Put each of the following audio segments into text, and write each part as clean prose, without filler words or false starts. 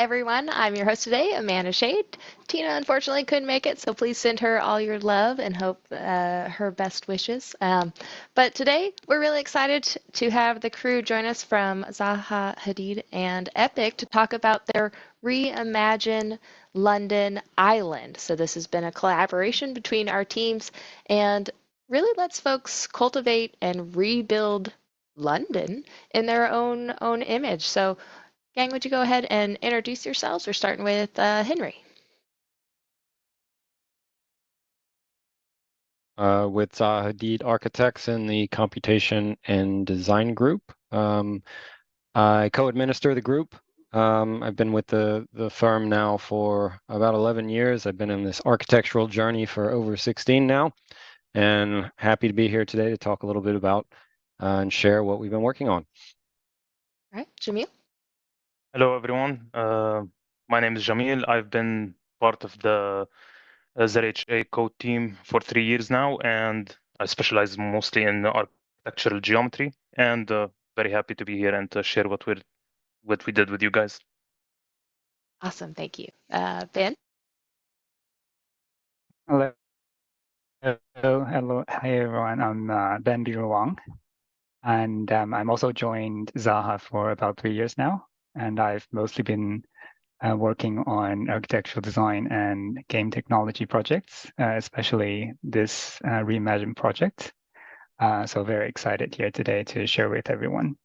everyone. I'm your host today, Amanda Shade. Tina unfortunately couldn't make it, so please send her all your love and hope her best wishes. But today, we're really excited to have the crew join us from Zaha Hadid and Epic to talk about their Reimagine London Island. So this has been a collaboration between our teams and really lets folks cultivate and rebuild London in their own image. So gang, would you go ahead and introduce yourselves? We're starting with Henry. With Hadid Architects in the Computation and Design Group. I co-administer the group. I've been with the firm now for about 11 years. I've been in this architectural journey for over 16 now, and happy to be here today to talk a little bit about and share what we've been working on. All right, Jamil. Hello, everyone. My name is Jamil. I've been part of the ZHA code team for 3 years now, and I specialize mostly in architectural geometry. And very happy to be here and to share what we did with you guys. Awesome, thank you. Ben. Hello. Hello. Hi, everyone. I'm Ben Wang, and I'm also joined Zaha for about 3 years now, and I've mostly been working on architectural design and game technology projects, especially this Reimagine project. So very excited here today to share with everyone.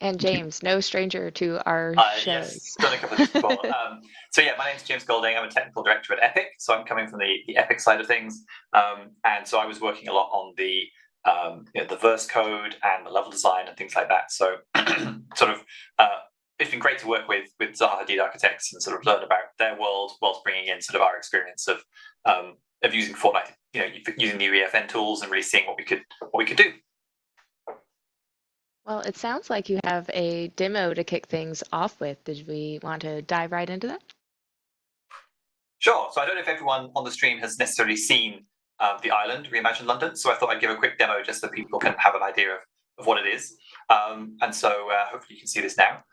And James, no stranger to our shows. Yes, done a couple of these before. So yeah, my name's James Golding. I'm a technical director at Epic. So I'm coming from the Epic side of things. And so I was working a lot on the verse code and the level design and things like that. So it's been great to work with Zaha Hadid Architects and sort of learn about their world whilst bringing in sort of our experience of using Fortnite, using the EFN tools and really seeing what we could do. Well, it sounds like you have a demo to kick things off with. Did we want to dive right into that? Sure. So I don't know if everyone on the stream has necessarily seen the island, Reimagine London. So I thought I'd give a quick demo just so people can have an idea of what it is. And so hopefully you can see this now.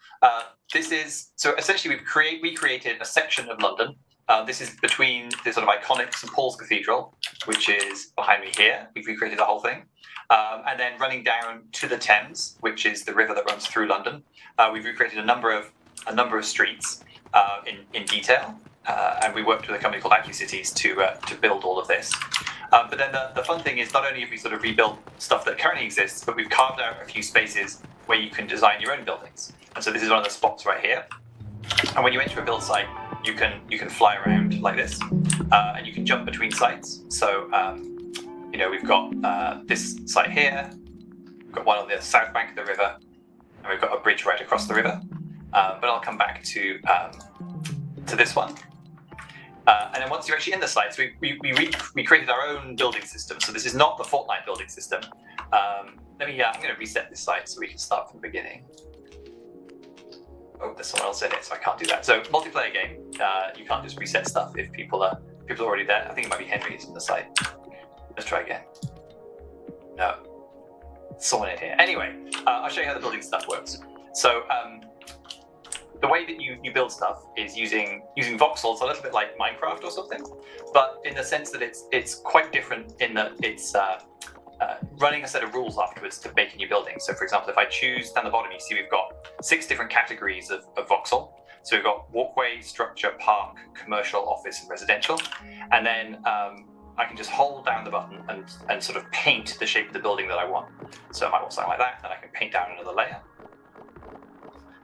So essentially we created a section of London. This is between the sort of iconic St. Paul's Cathedral, which is behind me here. We've recreated the whole thing. And then running down to the Thames, which is the river that runs through London. We've recreated a number of streets in detail. And we worked with a company called AccuCities to build all of this. But then the fun thing is not only have we sort of rebuilt stuff that currently exists, but we've carved out a few spaces where you can design your own buildings. And so this is one of the spots right here. And when you enter a build site, you can fly around like this, and you can jump between sites. So we've got this site here, we've got one on the south bank of the river, and we've got a bridge right across the river. But I'll come back to this one. And then once you're actually in the site, so we created our own building system. So this is not the Fortnite building system. I'm going to reset this site so we can start from the beginning. Oh, there's someone else in it, so I can't do that. So multiplayer game, you can't just reset stuff if people are already there. I think it might be Henry who's in the site. Let's try again. No, someone in here. Anyway, I'll show you how the building stuff works. So the way that you build stuff is using voxels, a little bit like Minecraft or something, but in the sense that it's quite different in that it's running a set of rules afterwards to make a new building. So for example, if I choose down the bottom, you see we've got 6 different categories of voxel. So we've got walkway, structure, park, commercial, office, and residential. And then I can just hold down the button and sort of paint the shape of the building that I want. So it might want something like that, and I can paint down another layer.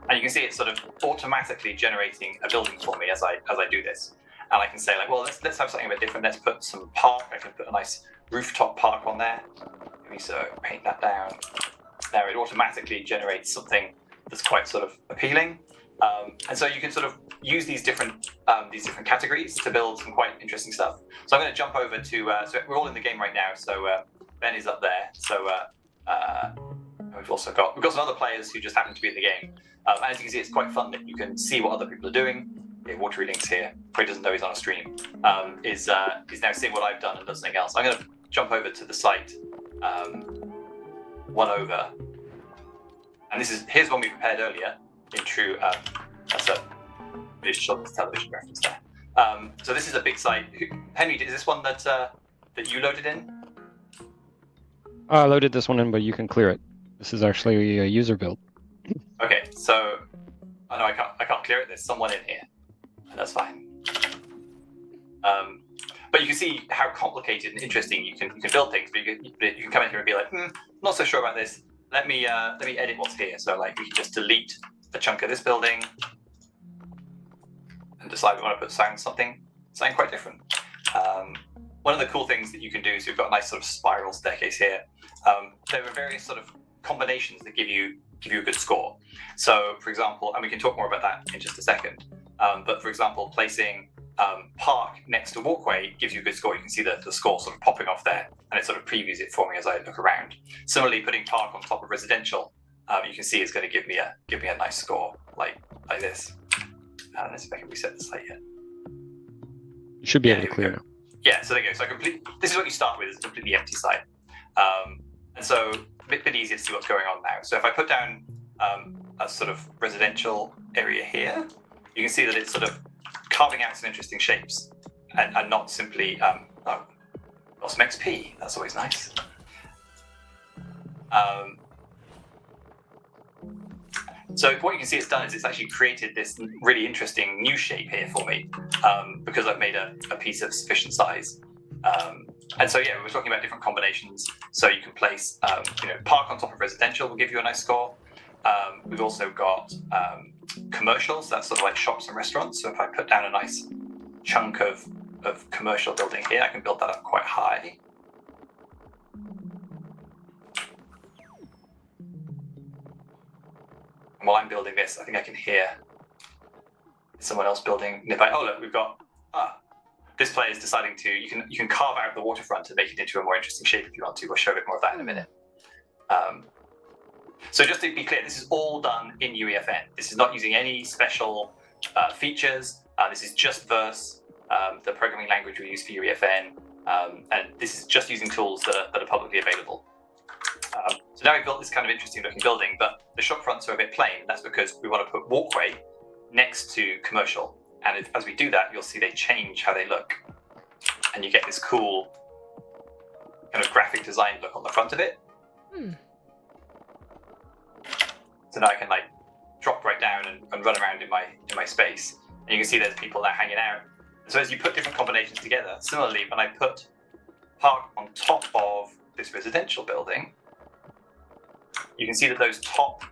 And you can see it's sort of automatically generating a building for me as I do this. And I can say like, well, let's have something a bit different. Let's put some park. I can put a nice rooftop park on there. Maybe so paint that down. There, it automatically generates something that's quite sort of appealing. And so you can sort of use these different categories to build some quite interesting stuff. So I'm going to jump over to. So we're all in the game right now. So Ben is up there. So we've got some other players who just happen to be in the game. And as you can see, it's quite fun that you can see what other people are doing. Watery Links here, where he doesn't know he's on a stream, is now seeing what I've done and does something else. I'm going to jump over to the site, one over, and here's one we prepared earlier in true That's a British children's television reference there. So this is a big site. Henry, is this one that that you loaded in? I loaded this one in, but you can clear it. This is actually a user build. Okay, so no, I can't clear it. There's someone in here, and that's fine. But you can see how complicated and interesting you can build things. But you can come in here and be like, not so sure about this. Let me edit what's here. So like we can just delete a chunk of this building and decide we want to put something quite different. One of the cool things that you can do is we've got a nice sort of spiral staircase here. There are various sort of combinations that give you a good score. So for example, and we can talk more about that in just a second. But for example, placing park next to walkway gives you a good score. You can see the score sort of popping off there, and it sort of previews it for me as I look around. Similarly, putting park on top of residential, you can see it's going to give me a nice score like this. Let's see if I can reset the site yet. You should be able to clear now. Yeah, so there you go. So this is what you start with, is a completely empty site. And so a bit easier to see what's going on now. So if I put down a sort of residential area here, you can see that it's sort of carving out some interesting shapes and not simply, got some XP. That's always nice. So what you can see it's done is it's actually created this really interesting new shape here for me, because I've made a piece of sufficient size. And so yeah, we're talking about different combinations. So you can place, park on top of residential will give you a nice score. We've also got commercials, that's sort of like shops and restaurants. So if I put down a nice chunk of commercial building here, I can build that up quite high. And while I'm building this, I think I can hear someone else building nearby. Oh look, we've got this player is deciding to. You can carve out the waterfront and make it into a more interesting shape if you want to. We'll show a bit more of that in a minute. So just to be clear, this is all done in UEFN. This is not using any special features. This is just Verse, the programming language we use for UEFN, and this is just using tools that are publicly available. So now we've built this kind of interesting looking building, but the shop fronts are a bit plain. That's because we want to put walkway next to commercial. And as we do that, you'll see they change how they look. And you get this cool kind of graphic design look on the front of it. So now I can like drop right down and run around in my space. And you can see there's people now hanging out. So as you put different combinations together, similarly, when I put park on top of this residential building, you can see that those top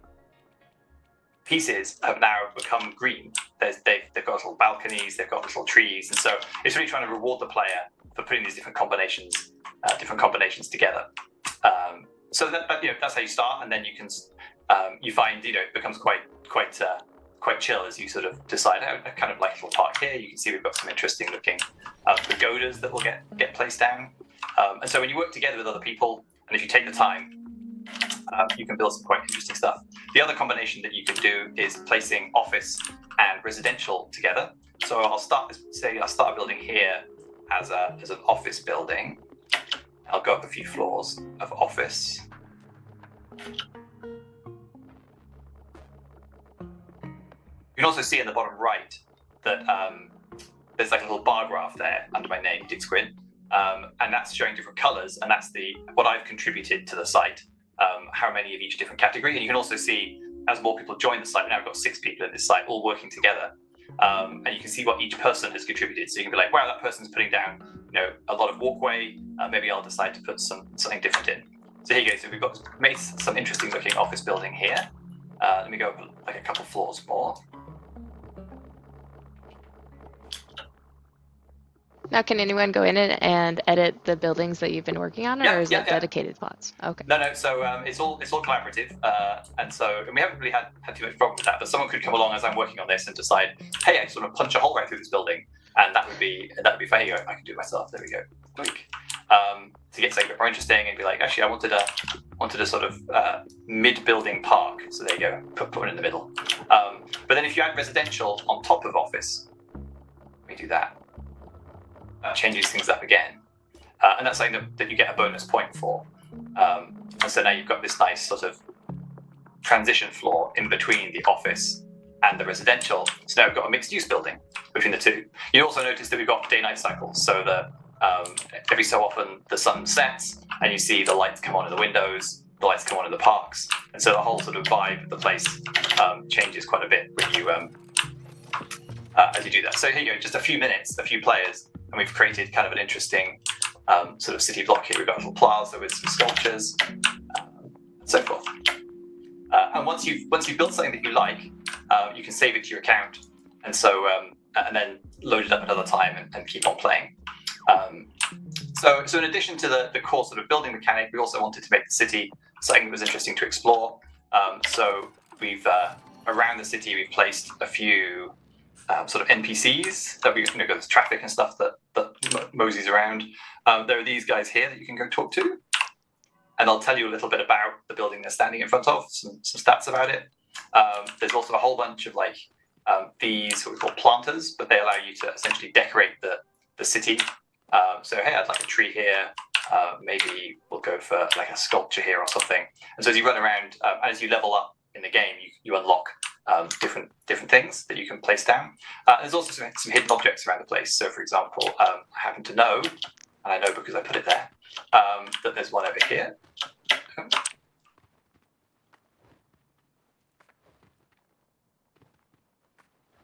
pieces have now become green. They've got little balconies, they've got little trees, and so it's really trying to reward the player for putting these different combinations together. So that's how you start, and then you can you find it becomes quite chill as you sort of decide. I kind of like a little park here. You can see we've got some interesting looking pagodas that will get placed down, and so when you work together with other people, and if you take the time, you can build some quite interesting stuff. The other combination that you can do is placing office and residential together. So I'll start a building here as an office building. I'll go up a few floors of office. You can also see in the bottom right that there's like a little bar graph there under my name, Dick Squid, and that's showing different colors, and that's what I've contributed to the site. How many of each different category, and you can also see as more people join the site. Now we've got 6 people in this site all working together, and you can see what each person has contributed. So you can be like, wow, that person's putting down a lot of walkway. Maybe I'll decide to put something different in. So here you go. So we've got made some interesting looking office building here. Let me go up like a couple floors more. Now, can anyone go in and edit the buildings that you've been working on, or is it dedicated spots? Okay. No. So it's all collaborative, and we haven't really had too much problem with that. But someone could come along as I'm working on this and decide, hey, I just want to punch a hole right through this building, and that would be fun. Here, I can do it myself. There we go. Quick. To get something a bit more interesting and be like, actually, I wanted a sort of mid-building park. So there you go. Put one in the middle. But then if you add residential on top of office, let me do that. Changes things up again, and that's something that you get a bonus point for. And so now you've got this nice sort of transition floor in between the office and the residential. So now we've got a mixed-use building between the two. You also notice that we've got day-night cycles. So every so often the sun sets, and you see the lights come on in the windows, the lights come on in the parks, and so the whole sort of vibe of the place changes quite a bit when you as you do that. So here you go, just a few minutes, a few players, and we've created kind of an interesting sort of city block here. We've got a little plaza with some sculptures, and so forth. And once you've built something that you like, you can save it to your account, and so and then load it up another time and keep on playing. So in addition to the core sort of building mechanic, we also wanted to make the city something that was interesting to explore. So we've around the city we've placed a few sort of NPCs that we go to traffic and stuff that moseys around. There are these guys here that you can go talk to, and I'll tell you a little bit about the building they're standing in front of, some stats about it. There's also a whole bunch of like these what we call planters, but they allow you to essentially decorate the city. So hey, I'd like a tree here. Maybe we'll go for like a sculpture here or something. And so as you run around, and as you level up in the game, you unlock different things that you can place down. There's also some hidden objects around the place. So for example, I happen to know, and I know because I put it there, that there's one over here.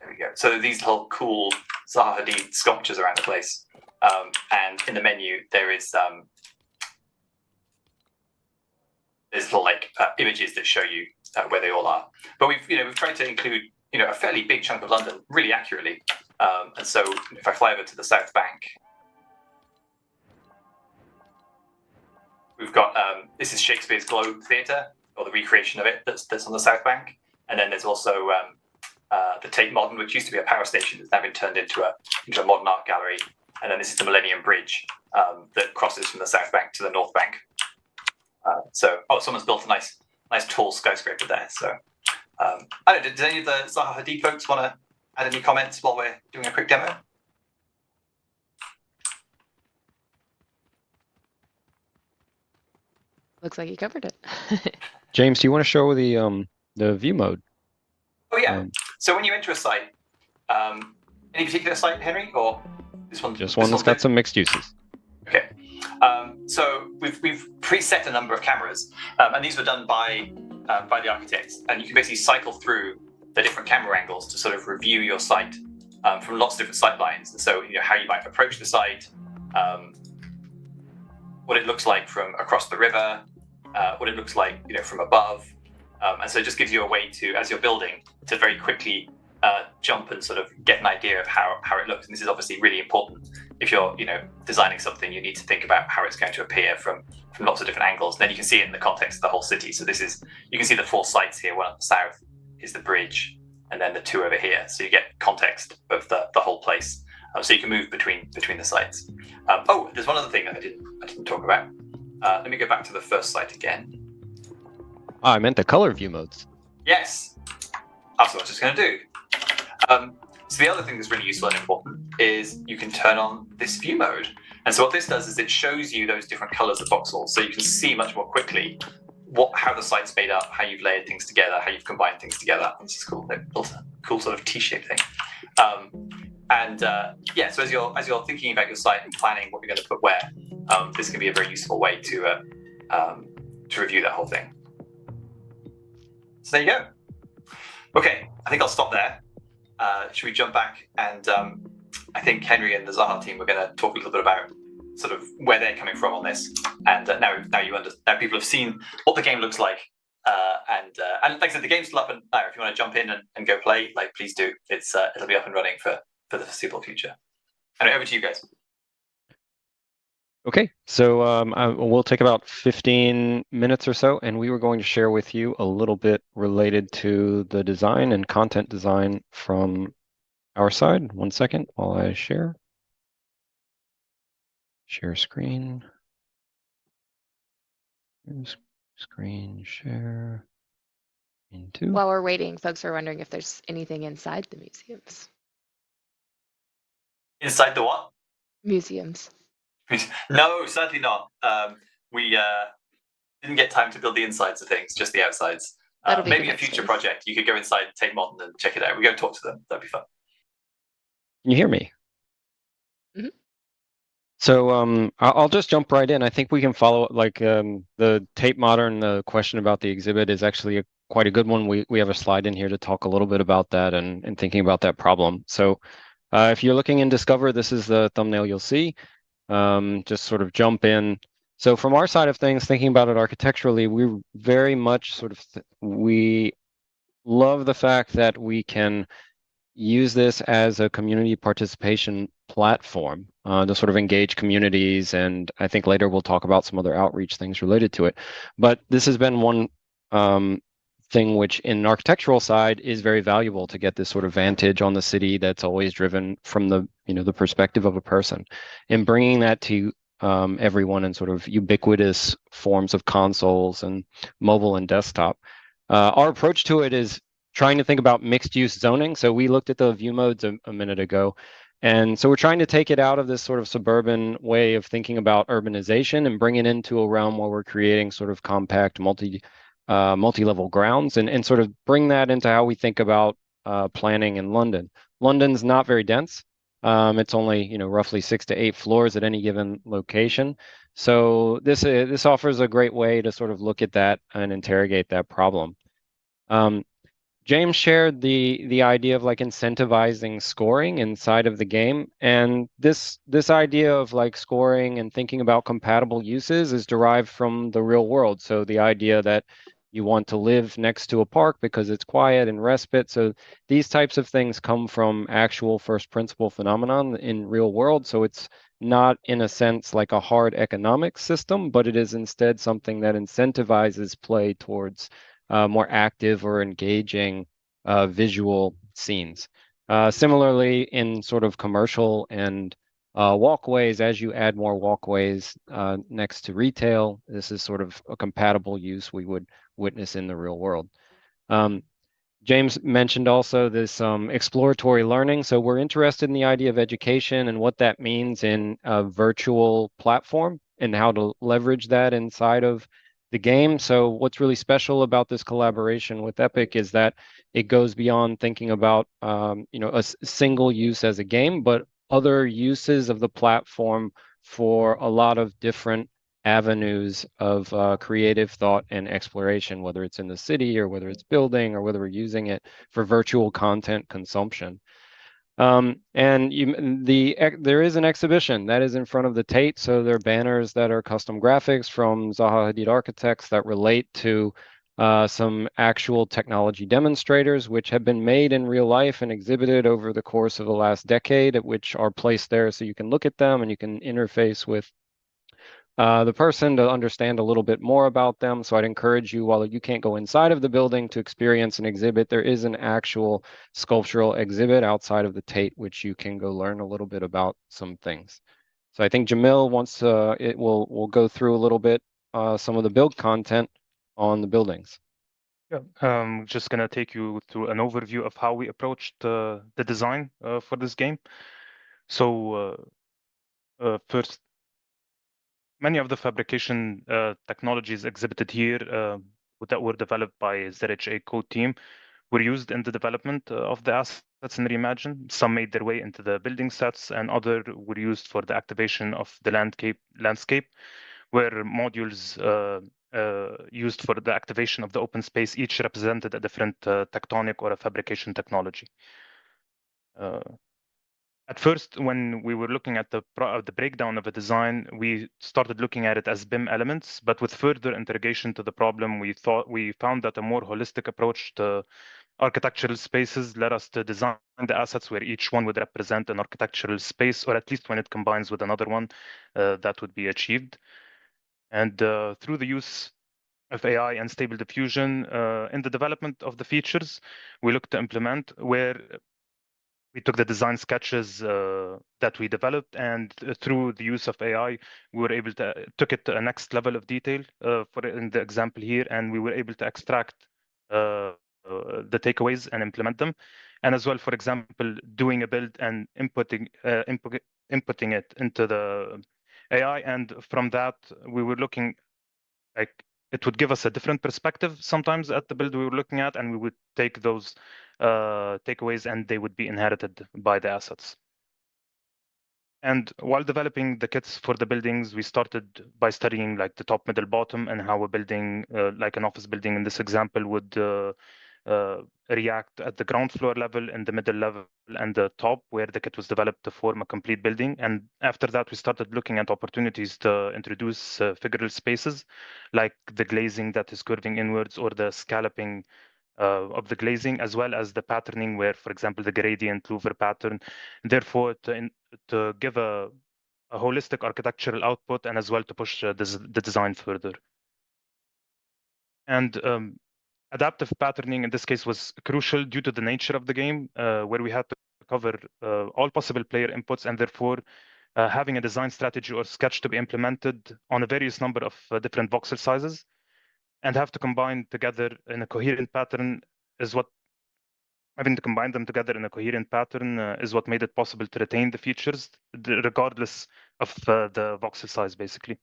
There we go. So these little cool Zaha Hadid sculptures around the place. And in the menu, there's little like images that show you where they all are. But we've tried to include a fairly big chunk of London really accurately. And so if I fly over to the South Bank, we've got this is Shakespeare's Globe Theatre, or the recreation of it that's on the South Bank. And then there's also the Tate Modern, which used to be a power station, that's now been turned into a modern art gallery. And then this is the Millennium Bridge that crosses from the South Bank to the North Bank. Someone's built a nice tall skyscraper there. So I don't know, did any of the Zaha Hadid folks want to add any comments while we're doing a quick demo? Looks like you covered it. James, do you want to show the view mode? Oh yeah. So when you enter a site, any particular site, Henry, or this one? Just one that's got some mixed uses. Okay. So we've preset a number of cameras, and these were done by the architects, and you can basically cycle through the different camera angles to sort of review your site from lots of different sight lines. And so how you might approach the site, what it looks like from across the river, what it looks like from above, and so it just gives you a way to, as you're building, to very quickly jump and sort of get an idea of how it looks. And this is obviously really important. If you're designing something, you need to think about how it's going to appear from lots of different angles. And then you can see it in the context of the whole city. So you can see the 4 sites here. One at the south is the bridge, and then the 2 over here. So you get context of the whole place. So you can move between the sites. There's one other thing that I didn't talk about. Let me go back to the first site again. I meant the color view modes. Yes, that's what I was just going to do. So the other thing that's really useful and important is you can turn on this view mode. And so what this does is it shows you those different colors of voxels, so you can see much more quickly how the site's made up, how you've layered things together, how you've combined things together. This is cool. They've built a cool sort of T-shaped thing. So as you're thinking about your site and planning what you're going to put where, this can be a very useful way to review that whole thing. So there you go. Okay, I think I'll stop there. Should we jump back? And I think Henry and the Zaha team were going to talk a little bit about sort of where they're coming from on this. And now people have seen what the game looks like. And like I said, the game's still up, and if you want to jump in and go play, please do. It'll be up and running for the foreseeable future. Anyway, over to you guys. Okay, so we'll take about 15 minutes or so, and we were going to share with you a little bit related to the design and content design from our side. 1 second while I share. Share screen. Screen share. Into. While we're waiting, folks are wondering if there's anything inside the museums. Inside the what? Museums. No, sadly not. We didn't get time to build the insides of things, just the outsides. That'll be maybe the a next future phase. project. You could go inside Tate Modern and check it out. We go and talk to them. That'd be fun. Can you hear me? Mhm. So I'll just jump right in. I think we can follow like the Tate Modern. The question about the exhibit is actually quite a good one. We have a slide in here to talk a little bit about that and thinking about that problem. So if you're looking in Discover, this is the thumbnail you'll see. Just sort of jump in. So from our side of things, thinking about it architecturally, we very much sort of we love the fact that we can use this as a community participation platform to sort of engage communities. And I think later we'll talk about some other outreach things related to it. But this has been one thing which in an architectural side is very valuable to get this sort of vantage on the city that's always driven from the, the perspective of a person. And bringing that to everyone in sort of ubiquitous forms of consoles and mobile and desktop. Our approach to it is trying to think about mixed use zoning. So we looked at the view modes a minute ago. And so we're trying to take it out of this sort of suburban way of thinking about urbanization and bring it into a realm where we're creating sort of compact multi-level grounds and sort of bring that into how we think about planning in London. London's not very dense. It's only roughly 6 to 8 floors at any given location. So this offers a great way to sort of look at that and interrogate that problem. James shared the idea of like incentivizing scoring inside of the game, and this idea of like scoring and thinking about compatible uses is derived from the real world. So the idea that you want to live next to a park because it's quiet and respite. So these types of things come from actual first principle phenomenon in real world. So it's not in a sense like a hard economic system, but it is instead something that incentivizes play towards more active or engaging visual scenes. Similarly, in sort of commercial and walkways, as you add more walkways next to retail, this is sort of a compatible use we would witness in the real world. James mentioned also this exploratory learning. So we're interested in the idea of education and what that means in a virtual platform and how to leverage that inside of the game. So what's really special about this collaboration with Epic is that it goes beyond thinking about a single use as a game, but other uses of the platform for a lot of different avenues of creative thought and exploration, whether it's in the city or whether it's building or whether we're using it for virtual content consumption. And there is an exhibition that is in front of the Tate. So there are banners that are custom graphics from Zaha Hadid architects that relate to some actual technology demonstrators, which have been made in real life and exhibited over the course of the last decade, which are placed there so you can look at them and you can interface with the person to understand a little bit more about them. So I'd encourage you, while you can't go inside of the building to experience an exhibit, there is an actual sculptural exhibit outside of the Tate, which you can go learn a little bit about some things. So I think Jamil wants to, we'll go through a little bit some of the build content on the buildings. Yeah, just gonna take you through an overview of how we approached the design for this game. So first, many of the fabrication technologies exhibited here that were developed by ZHA code team were used in the development of the assets in Reimagine. Some made their way into the building sets, and other were used for the activation of the landscape, where modules used for the activation of the open space each represented a different tectonic or a fabrication technology. At first, when we were looking at the breakdown of a design, we started looking at it as BIM elements, but with further interrogation to the problem, we found that a more holistic approach to architectural spaces led us to design the assets where each one would represent an architectural space, or at least when it combines with another one, that would be achieved. And through the use of AI and stable diffusion in the development of the features, we looked to implement where we took the design sketches that we developed, and through the use of AI, we were able to took it to a next level of detail for in the example here, and we were able to extract the takeaways and implement them. And as well, for example, doing a build and inputting it into the AI, and from that we were looking like it would give us a different perspective sometimes at the build we were looking at, and we would take those takeaways and they would be inherited by the assets. And while developing the kits for the buildings, we started by studying like the top, middle, bottom, and how a building, like an office building in this example, would react at the ground floor level, in the middle level, and the top, where the kit was developed to form a complete building. And after that, we started looking at opportunities to introduce figural spaces, like the glazing that is curving inwards, or the scalloping of the glazing, as well as the patterning, where, for example, the gradient louver pattern. Therefore, to give a holistic architectural output, and as well to push the design further. And adaptive patterning in this case was crucial due to the nature of the game, where we had to cover all possible player inputs, and therefore having a design strategy or sketch to be implemented on a various number of different voxel sizes, and have to combine together in a coherent pattern is what having to combine them together in a coherent pattern is what made it possible to retain the features regardless of the voxel size, basically.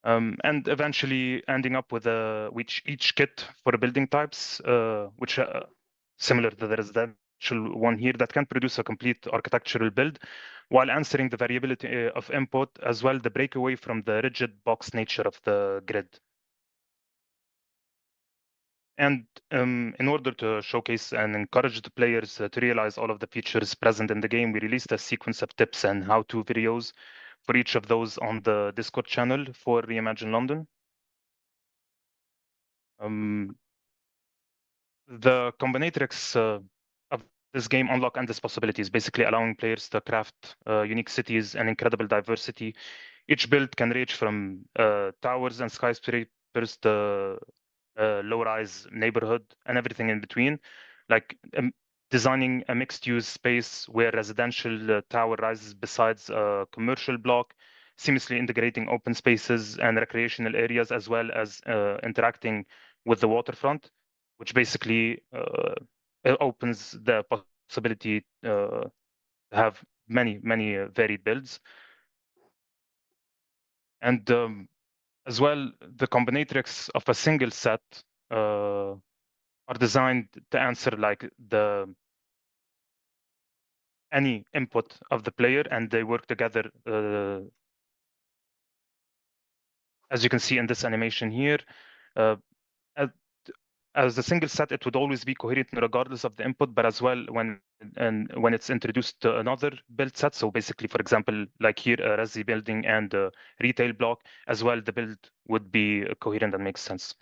And eventually ending up with each kit for the building types, which similar to the residential one here, that can produce a complete architectural build while answering the variability of input, as well the breakaway from the rigid box nature of the grid. And in order to showcase and encourage the players to realize all of the features present in the game, we released a sequence of tips and how-to videos for each of those on the Discord channel for Reimagine London. The combinatrix of this game unlock endless possibilities, basically allowing players to craft unique cities and incredible diversity. Each build can range from towers and skyscrapers to low-rise neighborhood and everything in between, like designing a mixed-use space where residential tower rises besides a commercial block, seamlessly integrating open spaces and recreational areas, as well as interacting with the waterfront, which basically opens the possibility to have many varied builds. And as well, the combinatrix of a single set are designed to answer like any input of the player, and they work together as you can see in this animation here. As a single set, it would always be coherent regardless of the input, but as well when it's introduced to another build set. So basically, for example, like here, a resi building and a retail block, as well, the build would be coherent and makes sense.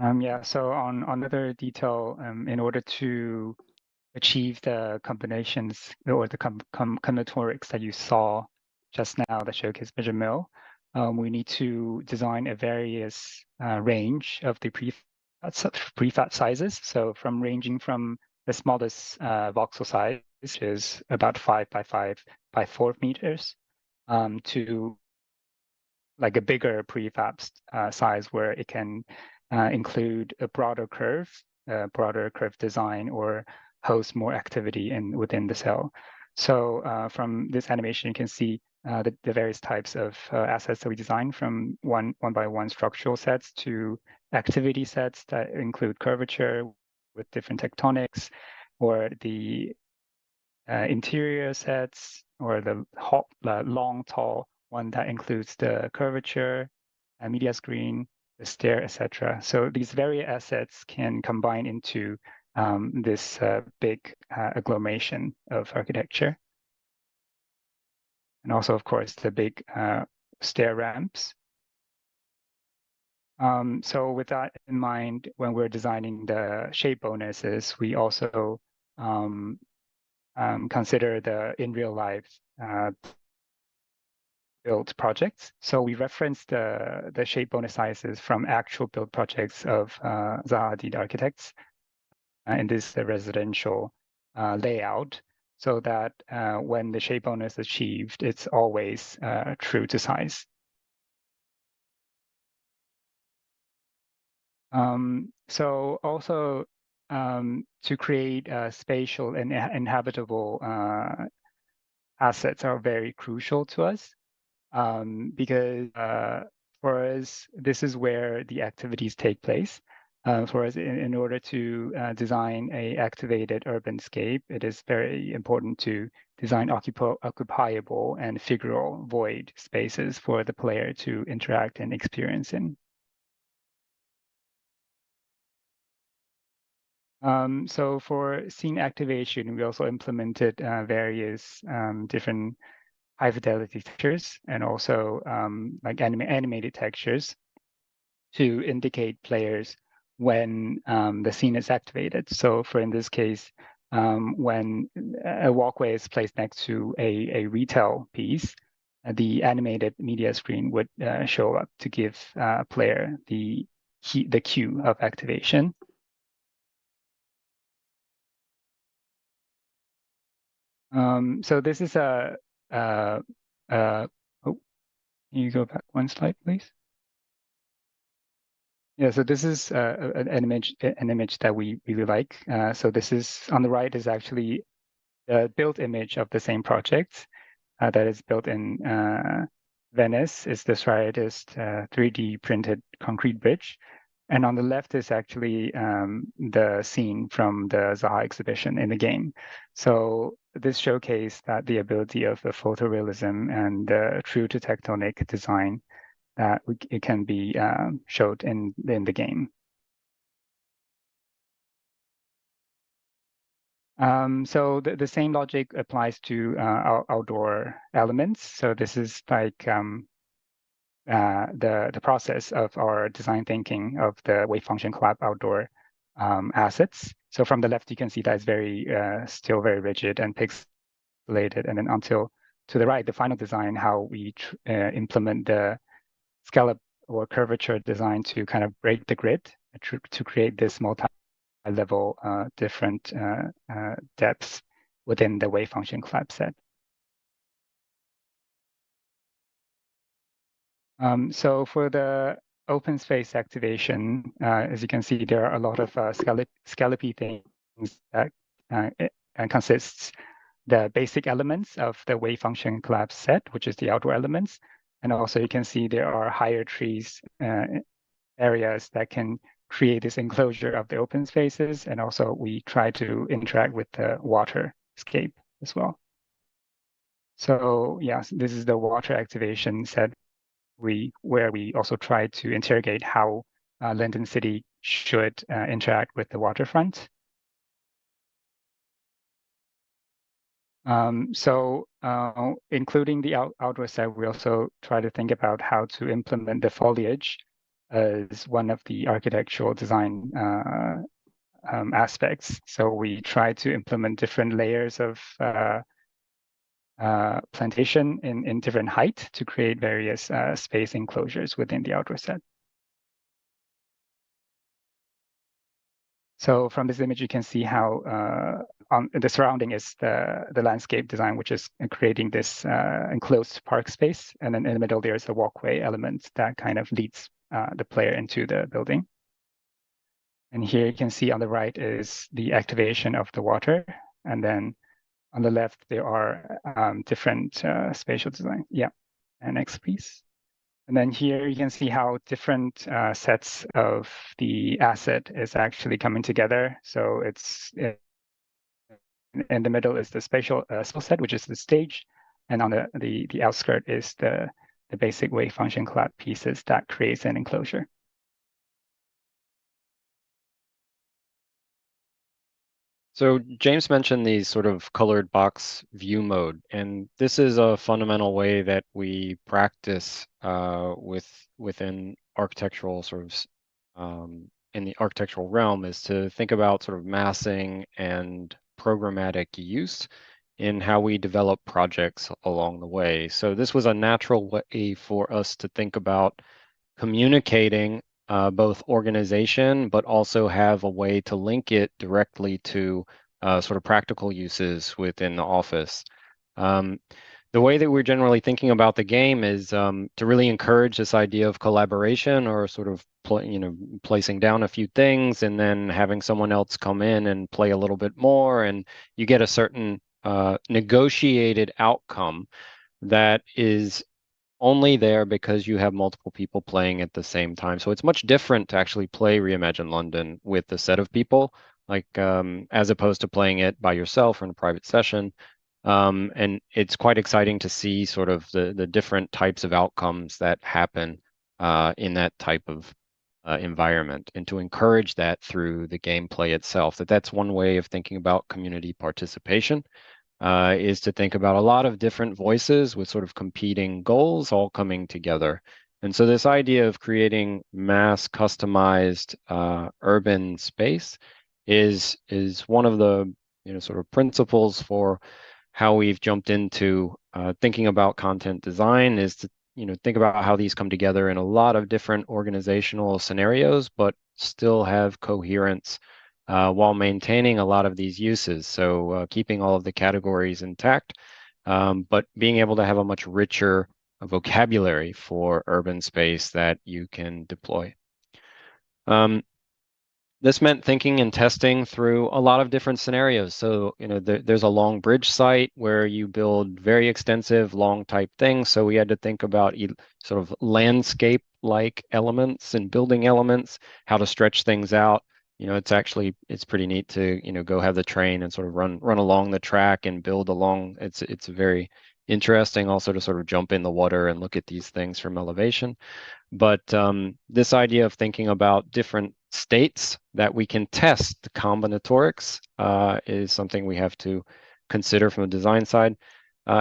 Yeah, so on another detail, in order to achieve the combinations or the combinatorics that you saw just now that showcased Vision Mill, we need to design a various range of the prefab sizes. So ranging from the smallest voxel size, which is about 5 by 5 by 4 meters, to like a bigger prefab size where it can include a broader curve design, or host more activity within the cell. So from this animation, you can see the various types of assets that we designed, from one by one structural sets to activity sets that include curvature with different tectonics, or the interior sets, or the long, tall one that includes the curvature, media screen, the stair, etc. So these various assets can combine into this big agglomeration of architecture. And also, of course, the big stair ramps. So with that in mind, when we're designing the shape bonuses, we also consider the in real life build projects. So we reference the shape bonus sizes from actual build projects of Zaha Hadid architects in this residential layout, so that when the shape bonus is achieved, it's always true to size. So also to create a spatial and inhabitable assets are very crucial to us because for us, this is where the activities take place. For us, in order to design a activated urban scape, it is very important to design occupiable and figural void spaces for the player to interact and experience in. So for scene activation, we also implemented various different high fidelity textures and also like animated textures to indicate players when the scene is activated. So for in this case, when a walkway is placed next to a retail piece, the animated media screen would show up to give player the cue of activation. So this is oh, can you go back one slide, please? Yeah, so this is an image that we really like. So this is on the right is actually the built image of the same project that is built in Venice. It's the striatist 3D printed concrete bridge. And on the left is actually the scene from the Zaha exhibition in the game. So this showcased that the ability of the photorealism and true to tectonic design that it can be showed in the game. So the same logic applies to outdoor elements. So this is like the process of our design thinking of the wave function collab outdoor assets. So from the left, you can see that it's very still very rigid and pixelated, and then until to the right, the final design, how we implement the scallop or curvature design to kind of break the grid to create this multi-level different depths within the wave function collab set. So for the open space activation, as you can see, there are a lot of scallopy things that consists the basic elements of the wave function collapse set, which is the outdoor elements. And also you can see there are higher trees areas that can create this enclosure of the open spaces. And also we try to interact with the water scape as well. So yes, this is the water activation set where we also try to interrogate how London City should interact with the waterfront. So including the outdoor set, we also try to think about how to implement the foliage as one of the architectural design aspects. So we try to implement different layers of plantation in different height to create various space enclosures within the outdoor set. So from this image, you can see how on the surrounding is the landscape design, which is creating this enclosed park space. And then in the middle, there's a walkway element that kind of leads the player into the building. And here you can see on the right is the activation of the water. And then on the left, there are different spatial design. Yeah, and next, please. And then here you can see how different sets of the asset is actually coming together. So it's in the middle is the spatial set, which is the stage. And on the outskirt is the basic wave function collab pieces that creates an enclosure. So James mentioned the sort of colored box view mode, and this is a fundamental way that we practice within architectural sort of in the architectural realm is to think about sort of massing and programmatic use in how we develop projects along the way. So this was a natural way for us to think about communicating both organization, but also have a way to link it directly to sort of practical uses within the office. The way that we're generally thinking about the game is to really encourage this idea of collaboration or sort of placing down a few things and then having someone else come in and play a little bit more, and you get a certain negotiated outcome that is only there because you have multiple people playing at the same time. So it's much different to actually play Reimagine London with a set of people, like as opposed to playing it by yourself or in a private session. And it's quite exciting to see sort of the different types of outcomes that happen in that type of environment, and to encourage that through the gameplay itself. That's one way of thinking about community participation. Is to think about a lot of different voices with sort of competing goals all coming together. And so this idea of creating mass customized urban space is one of the sort of principles for how we've jumped into thinking about content design, is to think about how these come together in a lot of different organizational scenarios, but still have coherence while maintaining a lot of these uses. So keeping all of the categories intact, but being able to have a much richer vocabulary for urban space that you can deploy. This meant thinking and testing through a lot of different scenarios. So, there's a long bridge site where you build very extensive long type things. So we had to think about sort of landscape-like elements and building elements, how to stretch things out. It's pretty neat to, go have the train and sort of run along the track and build along. It's very interesting also to sort of jump in the water and look at these things from elevation. But this idea of thinking about different states that we can test the combinatorics is something we have to consider from the design side.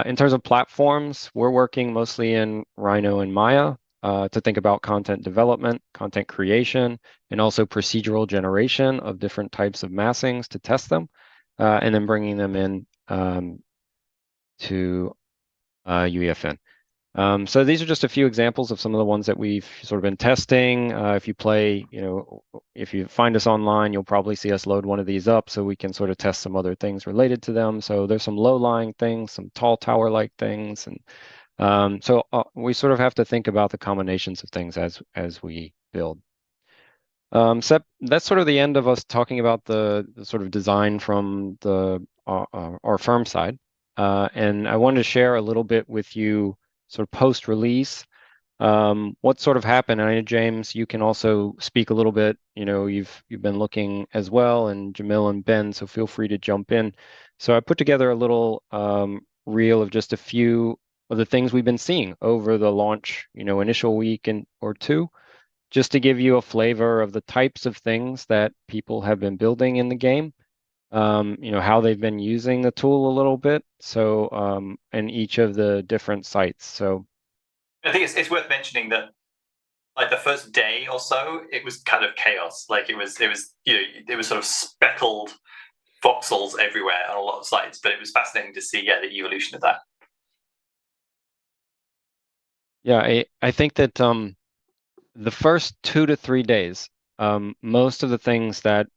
In terms of platforms, we're working mostly in Rhino and Maya to think about content development, content creation, and also procedural generation of different types of massings to test them, and then bringing them in to UEFN. So these are just a few examples of some of the ones that we've sort of been testing. If you play, if you find us online, you'll probably see us load one of these up so we can sort of test some other things related to them. So there's some low-lying things, some tall tower-like things. And so we sort of have to think about the combinations of things as we build. So that's sort of the end of us talking about the sort of design from our firm side. And I wanted to share a little bit with you sort of post-release, what sort of happened. And I know, James, you can also speak a little bit. You've been looking as well, and Jamil and Ben, so feel free to jump in. So I put together a little reel of just a few of the things we've been seeing over the launch, initial week or two, just to give you a flavor of the types of things that people have been building in the game. How they've been using the tool a little bit. So, in each of the different sites. So, I think it's worth mentioning that, like, the first day or so, it was kind of chaos. Like it was sort of speckled voxels everywhere on a lot of sites. But it was fascinating to see, the evolution of that. Yeah, I think that the first 2 to 3 days, most of the things that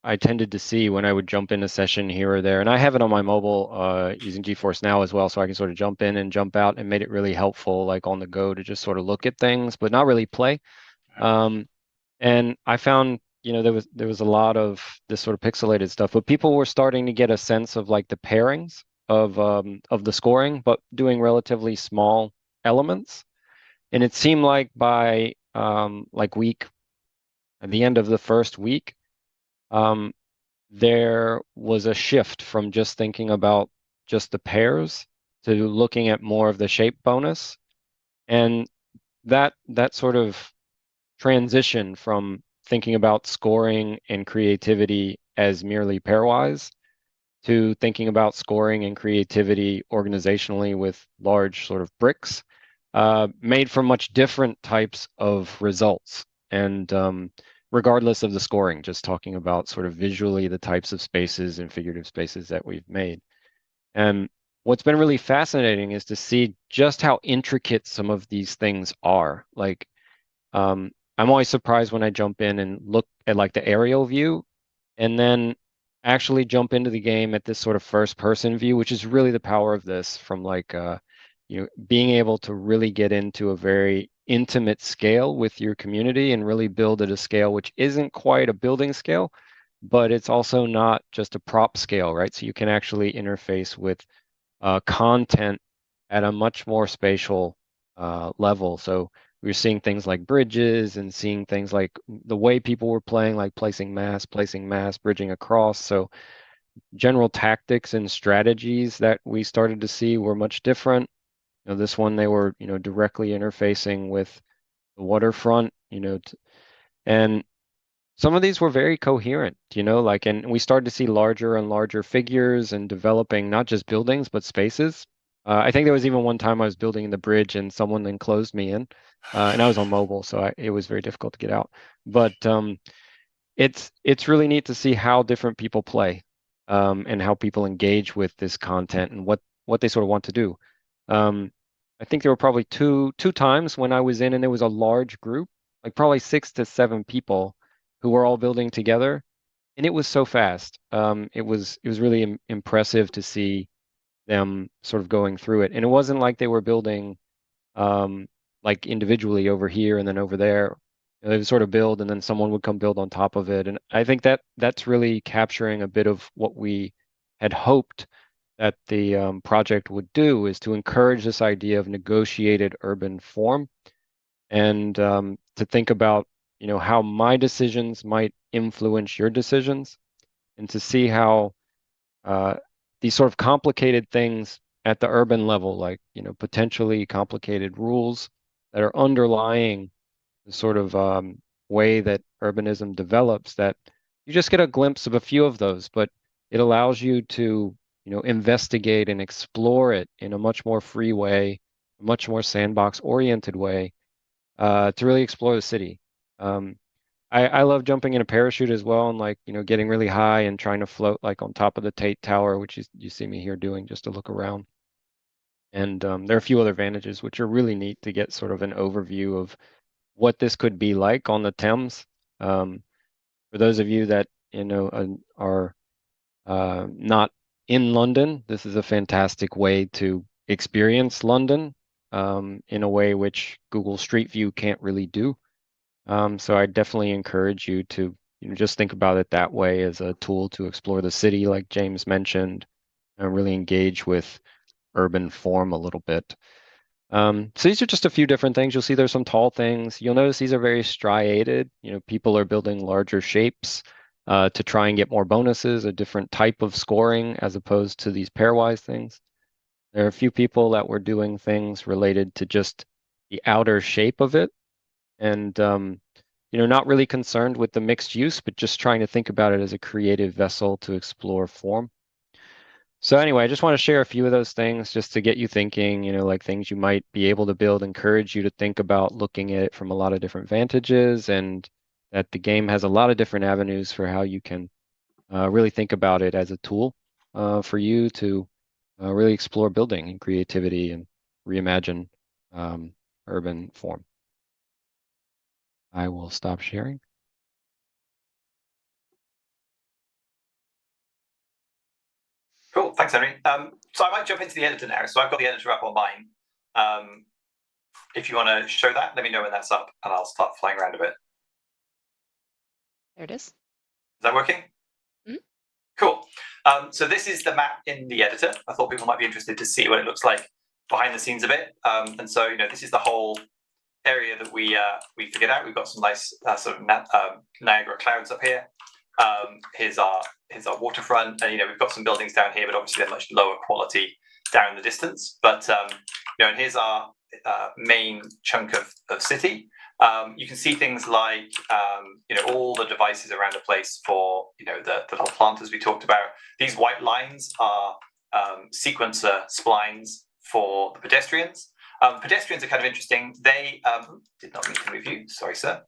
I tended to see when I would jump in a session here or there, and I have it on my mobile using GeForce Now as well, so I can sort of jump in and jump out, and made it really helpful, like on the go, to just sort of look at things, but not really play. And I found, there was a lot of this sort of pixelated stuff, but people were starting to get a sense of like the pairings of the scoring, but doing relatively small elements. And it seemed like by at the end of the first week, there was a shift from just thinking about just the pairs to looking at more of the shape bonus. And that sort of transition from thinking about scoring and creativity as merely pairwise to thinking about scoring and creativity organizationally with large sort of bricks made for much different types of results. And regardless of the scoring, just talking about sort of visually the types of spaces and figurative spaces that we've made. And what's been really fascinating is to see just how intricate some of these things are. Like, I'm always surprised when I jump in and look at like the aerial view, and then actually jump into the game at this sort of first person view, which is really the power of this, from like being able to really get into a very intimate scale with your community and really build at a scale which isn't quite a building scale, but it's also not just a prop scale, right? So you can actually interface with content at a much more spatial level. So we were seeing things like bridges and seeing things like the way people were playing, like placing mass, bridging across. So general tactics and strategies that we started to see were much different. This one, they were, directly interfacing with the waterfront, and some of these were very coherent, and we started to see larger and larger figures and developing not just buildings, but spaces. I think there was even one time I was building the bridge and someone enclosed me in, and I was on mobile, so it was very difficult to get out. But it's really neat to see how different people play, and how people engage with this content and what they sort of want to do. I think there were probably two times when I was in and there was a large group, like probably 6 to 7 people who were all building together, and it was so fast. It was really impressive to see them sort of going through it, and it wasn't like they were building like individually over here and then over there. They would sort of build and then someone would come build on top of it. And I think that's really capturing a bit of what we had hoped that the project would do, is to encourage this idea of negotiated urban form, and to think about, how my decisions might influence your decisions, and to see how these sort of complicated things at the urban level, like, potentially complicated rules that are underlying the sort of way that urbanism develops, that you just get a glimpse of a few of those, but it allows you to, investigate and explore it in a much more free way, a much more sandbox-oriented way, to really explore the city. I love jumping in a parachute as well, and like, getting really high and trying to float like on top of the Tate Tower, which you see me here doing just to look around. And there are a few other advantages which are really neat to get sort of an overview of what this could be like on the Thames. For those of you that, are not in London, this is a fantastic way to experience London in a way which Google Street View can't really do. So I definitely encourage you to, just think about it that way, as a tool to explore the city, like James mentioned, and really engage with urban form a little bit. So these are just a few different things. You'll see there's some tall things. You'll notice these are very striated. People are building larger shapes to try and get more bonuses, a different type of scoring as opposed to these pairwise things. There are a few people that were doing things related to just the outer shape of it, and not really concerned with the mixed use, but just trying to think about it as a creative vessel to explore form. So anyway, I just want to share a few of those things just to get you thinking, like things you might be able to build, encourage you to think about looking at it from a lot of different vantages, and that the game has a lot of different avenues for how you can really think about it as a tool for you to really explore building and creativity and reimagine urban form. I will stop sharing. Cool, thanks, Henry. So I might jump into the editor now. So I've got the editor up on mine. If you want to show that, let me know when that's up, and I'll start flying around a bit. There it is. Is that working? Mm-hmm. Cool. So this is the map in the editor. I thought people might be interested to see what it looks like behind the scenes a bit. And so, this is the whole area that we figured out. We've got some nice sort of Niagara clouds up here. Here's our waterfront, and we've got some buildings down here, but obviously they're much lower quality down in the distance. But and here's our main chunk of city. You can see things like all the devices around the place for the little planters we talked about. These white lines are sequencer splines for the pedestrians. Pedestrians are kind of interesting. They did not mean to move you. Sorry, sir.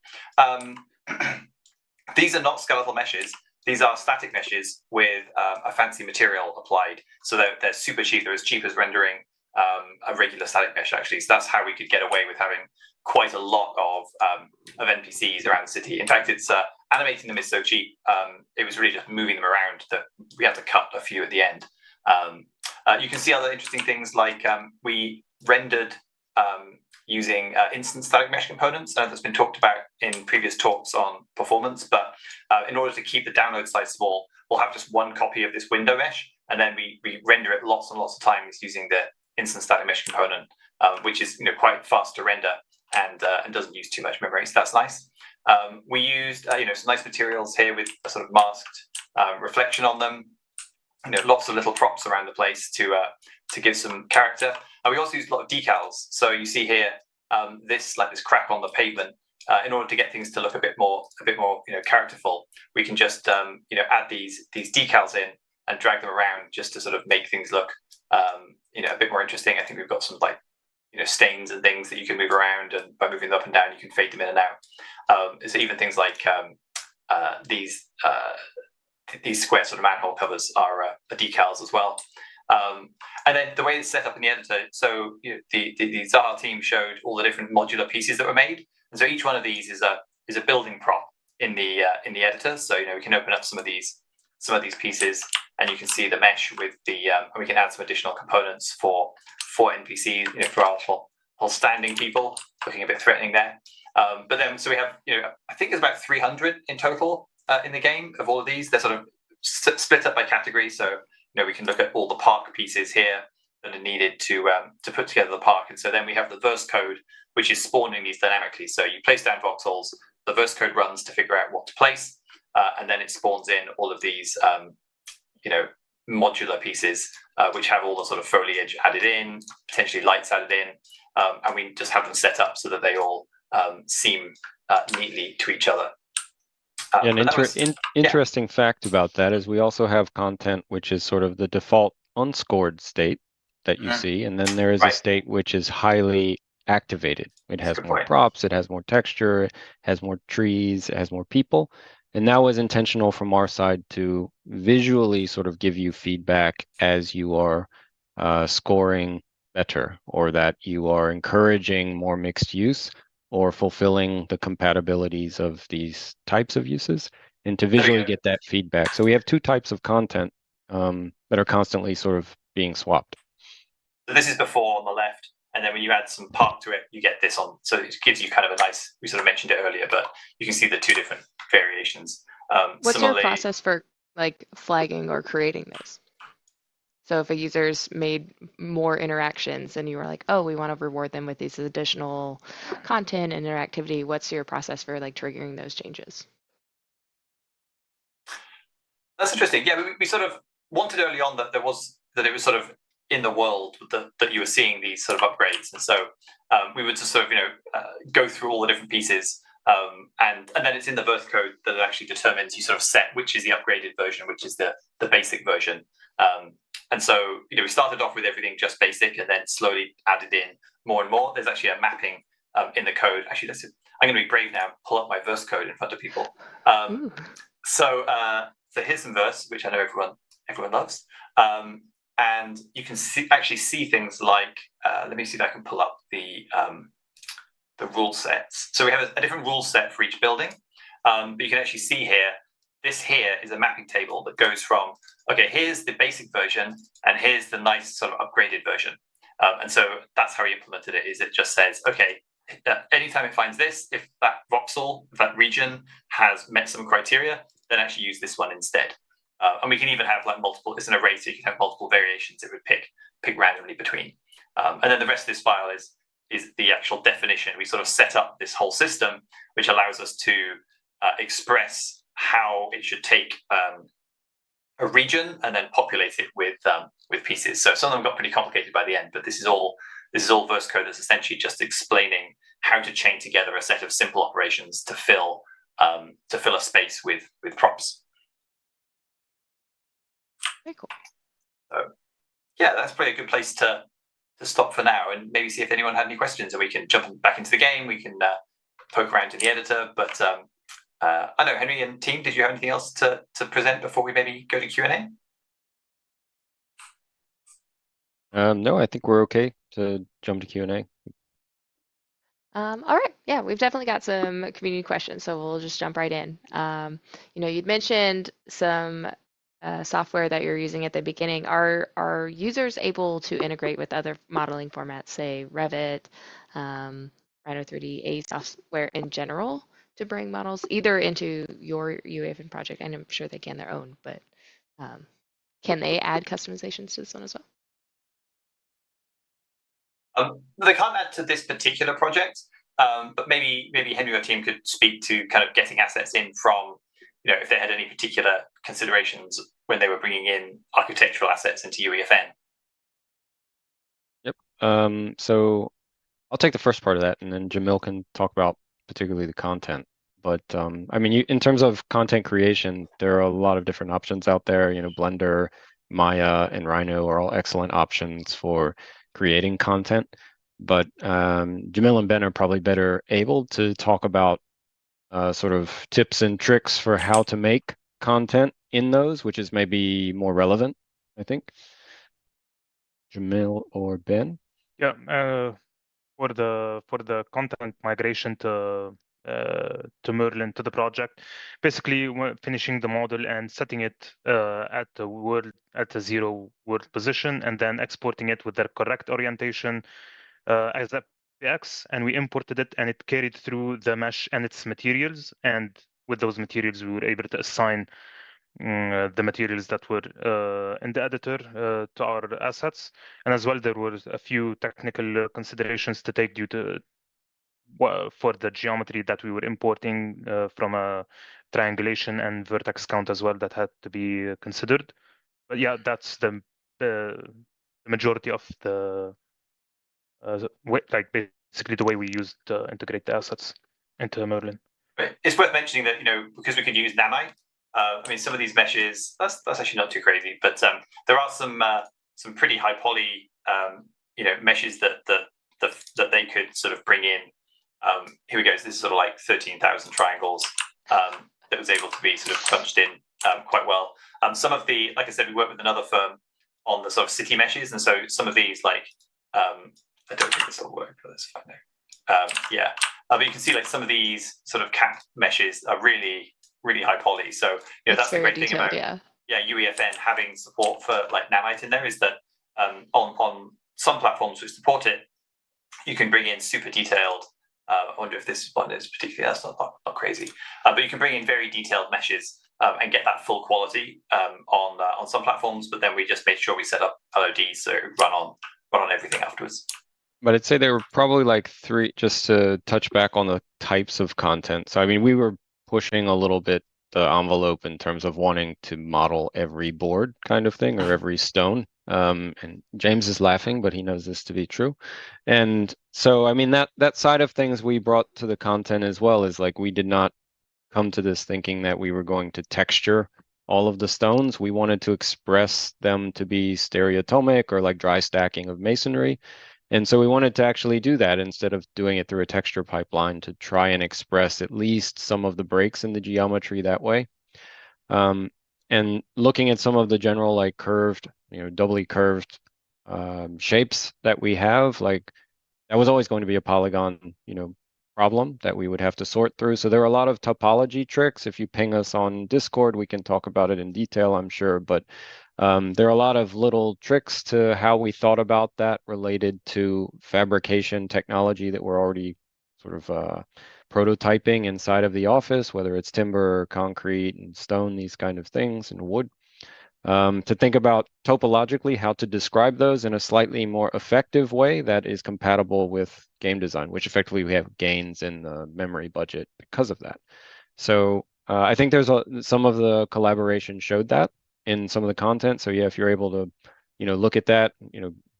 These are not skeletal meshes. These are static meshes with a fancy material applied. So they're super cheap. They're as cheap as rendering a regular static mesh, actually. So that's how we could get away with having quite a lot of NPCs around the city. In fact, it's animating them is so cheap. It was really just moving them around that we had to cut a few at the end. You can see other interesting things like we rendered using instant static mesh components. That's been talked about in previous talks on performance, but in order to keep the download size small, we'll have just one copy of this window mesh, and then we render it lots and lots of times using the instance static mesh component, which is quite fast to render and doesn't use too much memory. So that's nice. We used some nice materials here with a sort of masked reflection on them. Lots of little props around the place to give some character. And we also used a lot of decals. So you see here this crack on the pavement. In order to get things to look a bit more characterful, we can just add these decals in and drag them around just to sort of make things look a bit more interesting. I think we've got some stains and things that you can move around, and by moving them up and down, you can fade them in and out. So even things like these square sort of manhole covers are decals as well. And then the way it's set up in the editor, so the Zaha team showed all the different modular pieces that were made, and so each one of these is a building prop in the editor. So we can open up some of these pieces, and you can see the mesh with the and we can add some additional components for NPCs, for our whole standing people looking a bit threatening there. But then so we have I think there's about 300 in total in the game of all of these. They're sort of split up by category, so we can look at all the park pieces here that are needed to put together the park. And so then we have the verse code, which is spawning these dynamically. So you place down voxels, the verse code runs to figure out what to place, and then it spawns in all of these modular pieces, which have all the sort of foliage added in, potentially lights added in, and we just have them set up so that they all seem neatly to each other. An interesting fact about that is we also have content which is sort of the default unscored state that you see, and then there is a state which is highly activated. It has more props, it has more texture, it has more trees, it has more people. And that was intentional from our side to visually sort of give you feedback as you are scoring better, or that you are encouraging more mixed use or fulfilling the compatibilities of these types of uses, and to visually get that feedback. So we have two types of content that are constantly sort of being swapped. So this is before on the left, and then when you add some park to it, you get this on. So it gives you kind of a nice, we sort of mentioned it earlier, but you can see the two different variations. What's your process for flagging or creating those? So if a user's made more interactions and you were like, oh, we want to reward them with these additional content and interactivity, what's your process for triggering those changes? That's interesting. Yeah, we sort of wanted early on that it was sort of in the world that you were seeing these sort of upgrades, and so we would just sort of go through all the different pieces, and then it's in the verse code that it actually determines, you sort of set which is the upgraded version, which is the basic version. And so we started off with everything just basic, and then slowly added in more and more. There's actually a mapping in the code. Actually, I'm going to be brave now and pull up my verse code in front of people. So here's some verse, which I know everyone loves. And you can actually see things like, let me see if I can pull up the rule sets. So we have a different rule set for each building, but you can actually see here, this here is a mapping table that goes from, okay, here's the basic version, and here's the nice sort of upgraded version. And so that's how we implemented it, is it just says, okay, anytime it finds this, if that voxel, if that region has met some criteria, then actually use this one instead. And we can even have multiple, it's an array, so you can have multiple variations it would pick randomly between. And then the rest of this file is the actual definition. We sort of set up this whole system, which allows us to express how it should take a region and then populate it with pieces. So some of them got pretty complicated by the end, but this is all verse code that's essentially just explaining how to chain together a set of simple operations to fill a space with props. Very cool. So yeah, that's probably a good place to stop for now, and maybe see if anyone had any questions, and we can jump back into the game. We can poke around in the editor, but I don't know, Henry and team, did you have anything else to present before we maybe go to Q&A? No, I think we're okay to jump to Q&A. All right, yeah, we've definitely got some community questions, so we'll just jump right in. You'd mentioned some software that you're using at the beginning. Are users able to integrate with other modeling formats, say Revit, Rhino 3D, A software in general, to bring models either into your UEFN project, and I'm sure they can their own, but can they add customizations to this one as well? They can't add to this particular project, but maybe Henry or team could speak to kind of getting assets in from, if they had any particular considerations when they were bringing in architectural assets into UEFN. Yep. So I'll take the first part of that, and then Jamil can talk about particularly the content. But I mean, in terms of content creation, there are a lot of different options out there. Blender, Maya, and Rhino are all excellent options for creating content. But Jamil and Ben are probably better able to talk about sort of tips and tricks for how to make content in those, which is maybe more relevant, I think. Jamil or Ben? Yeah. For the content migration to Merlin, to the project, basically we're finishing the model and setting it at a 0 world position, and then exporting it with the correct orientation as a PX, and we imported it, and it carried through the mesh and its materials, and with those materials we were able to assign the materials that were in the editor to our assets. And as well, there were a few technical considerations to take due to for the geometry that we were importing from a triangulation and vertex count as well that had to be considered. But yeah, that's the majority of the basically the way we used to integrate the assets into Merlin. It's worth mentioning that because we could use Namite. I mean, some of these meshes that's actually not too crazy, but there are some pretty high poly meshes that they could sort of bring in. Here we go. So this is sort of like 13,000 triangles that was able to be sort of punched in quite well. Some of the, like I said, we worked with another firm on the sort of city meshes, and so some of these, like, I don't think this will work, but let's find out. Yeah, but you can see like some of these sort of cat meshes are really, really high poly. So that's the great thing about UEFN having support for like Namite in there, is that on some platforms which support it, you can bring in super detailed. I wonder if this one is particularly, that's not crazy, but you can bring in very detailed meshes and get that full quality on some platforms. But then we just made sure we set up LODs so it would run on everything afterwards. But I'd say there were probably like three, just to touch back on the types of content. So I mean, we were pushing a little bit the envelope in terms of wanting to model every board kind of thing, or every stone. And James is laughing, but he knows this to be true. And so, I mean, that side of things we brought to the content as well, is like we did not come to this thinking that we were going to texture all of the stones. We wanted to express them to be stereotomic, or like dry stacking of masonry. And so we wanted to actually do that instead of doing it through a texture pipeline, to try and express at least some of the breaks in the geometry that way. And looking at some of the general like curved, doubly curved shapes that we have, like that was always going to be a polygon, problem that we would have to sort through. So there are a lot of topology tricks. If you ping us on Discord, we can talk about it in detail, I'm sure. But there are a lot of little tricks to how we thought about that related to fabrication technology that we're already sort of prototyping inside of the office, whether it's timber, or concrete, and stone, these kind of things, and wood. To think about topologically how to describe those in a slightly more effective way that is compatible with game design, which effectively we have gains in the memory budget because of that. So I think there's some of the collaboration showed that in some of the content. So yeah, if you're able to, look at that,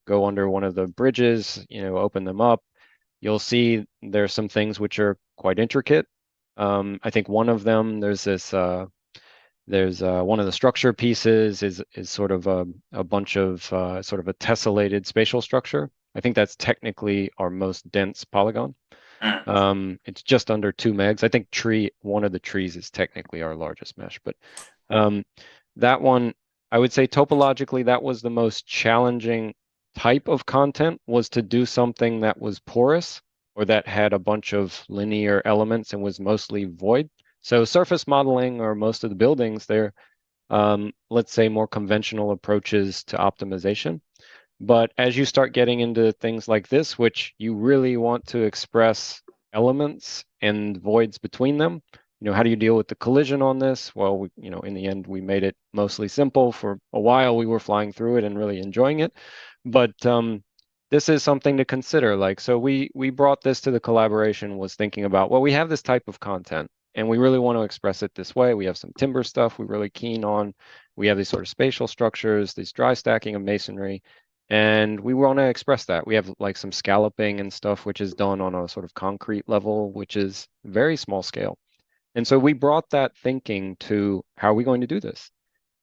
go under one of the bridges, open them up, you'll see there's some things which are quite intricate. I think one of them, there's one of the structure pieces is sort of a bunch of sort of a tessellated spatial structure. I think that's technically our most dense polygon. It's just under 2 megs. I think one of the trees is technically our largest mesh, but that one, I would say topologically, that was the most challenging type of content, was to do something that was porous, or that had a bunch of linear elements and was mostly void. So surface modeling, or most of the buildings, they're, let's say, more conventional approaches to optimization. But as you start getting into things like this, which you really want to express elements and voids between them. How do you deal with the collision on this? Well, in the end, we made it mostly simple. For a while, we were flying through it and really enjoying it. But this is something to consider. So we brought this to the collaboration, was thinking about, well, we have this type of content and we really want to express it this way. We have some timber stuff we're really keen on. We have these sort of spatial structures, these dry stacking of masonry, and we want to express that. We have some scalloping and stuff, which is done on a sort of concrete level, which is very small scale. And so we brought that thinking to how are we going to do this?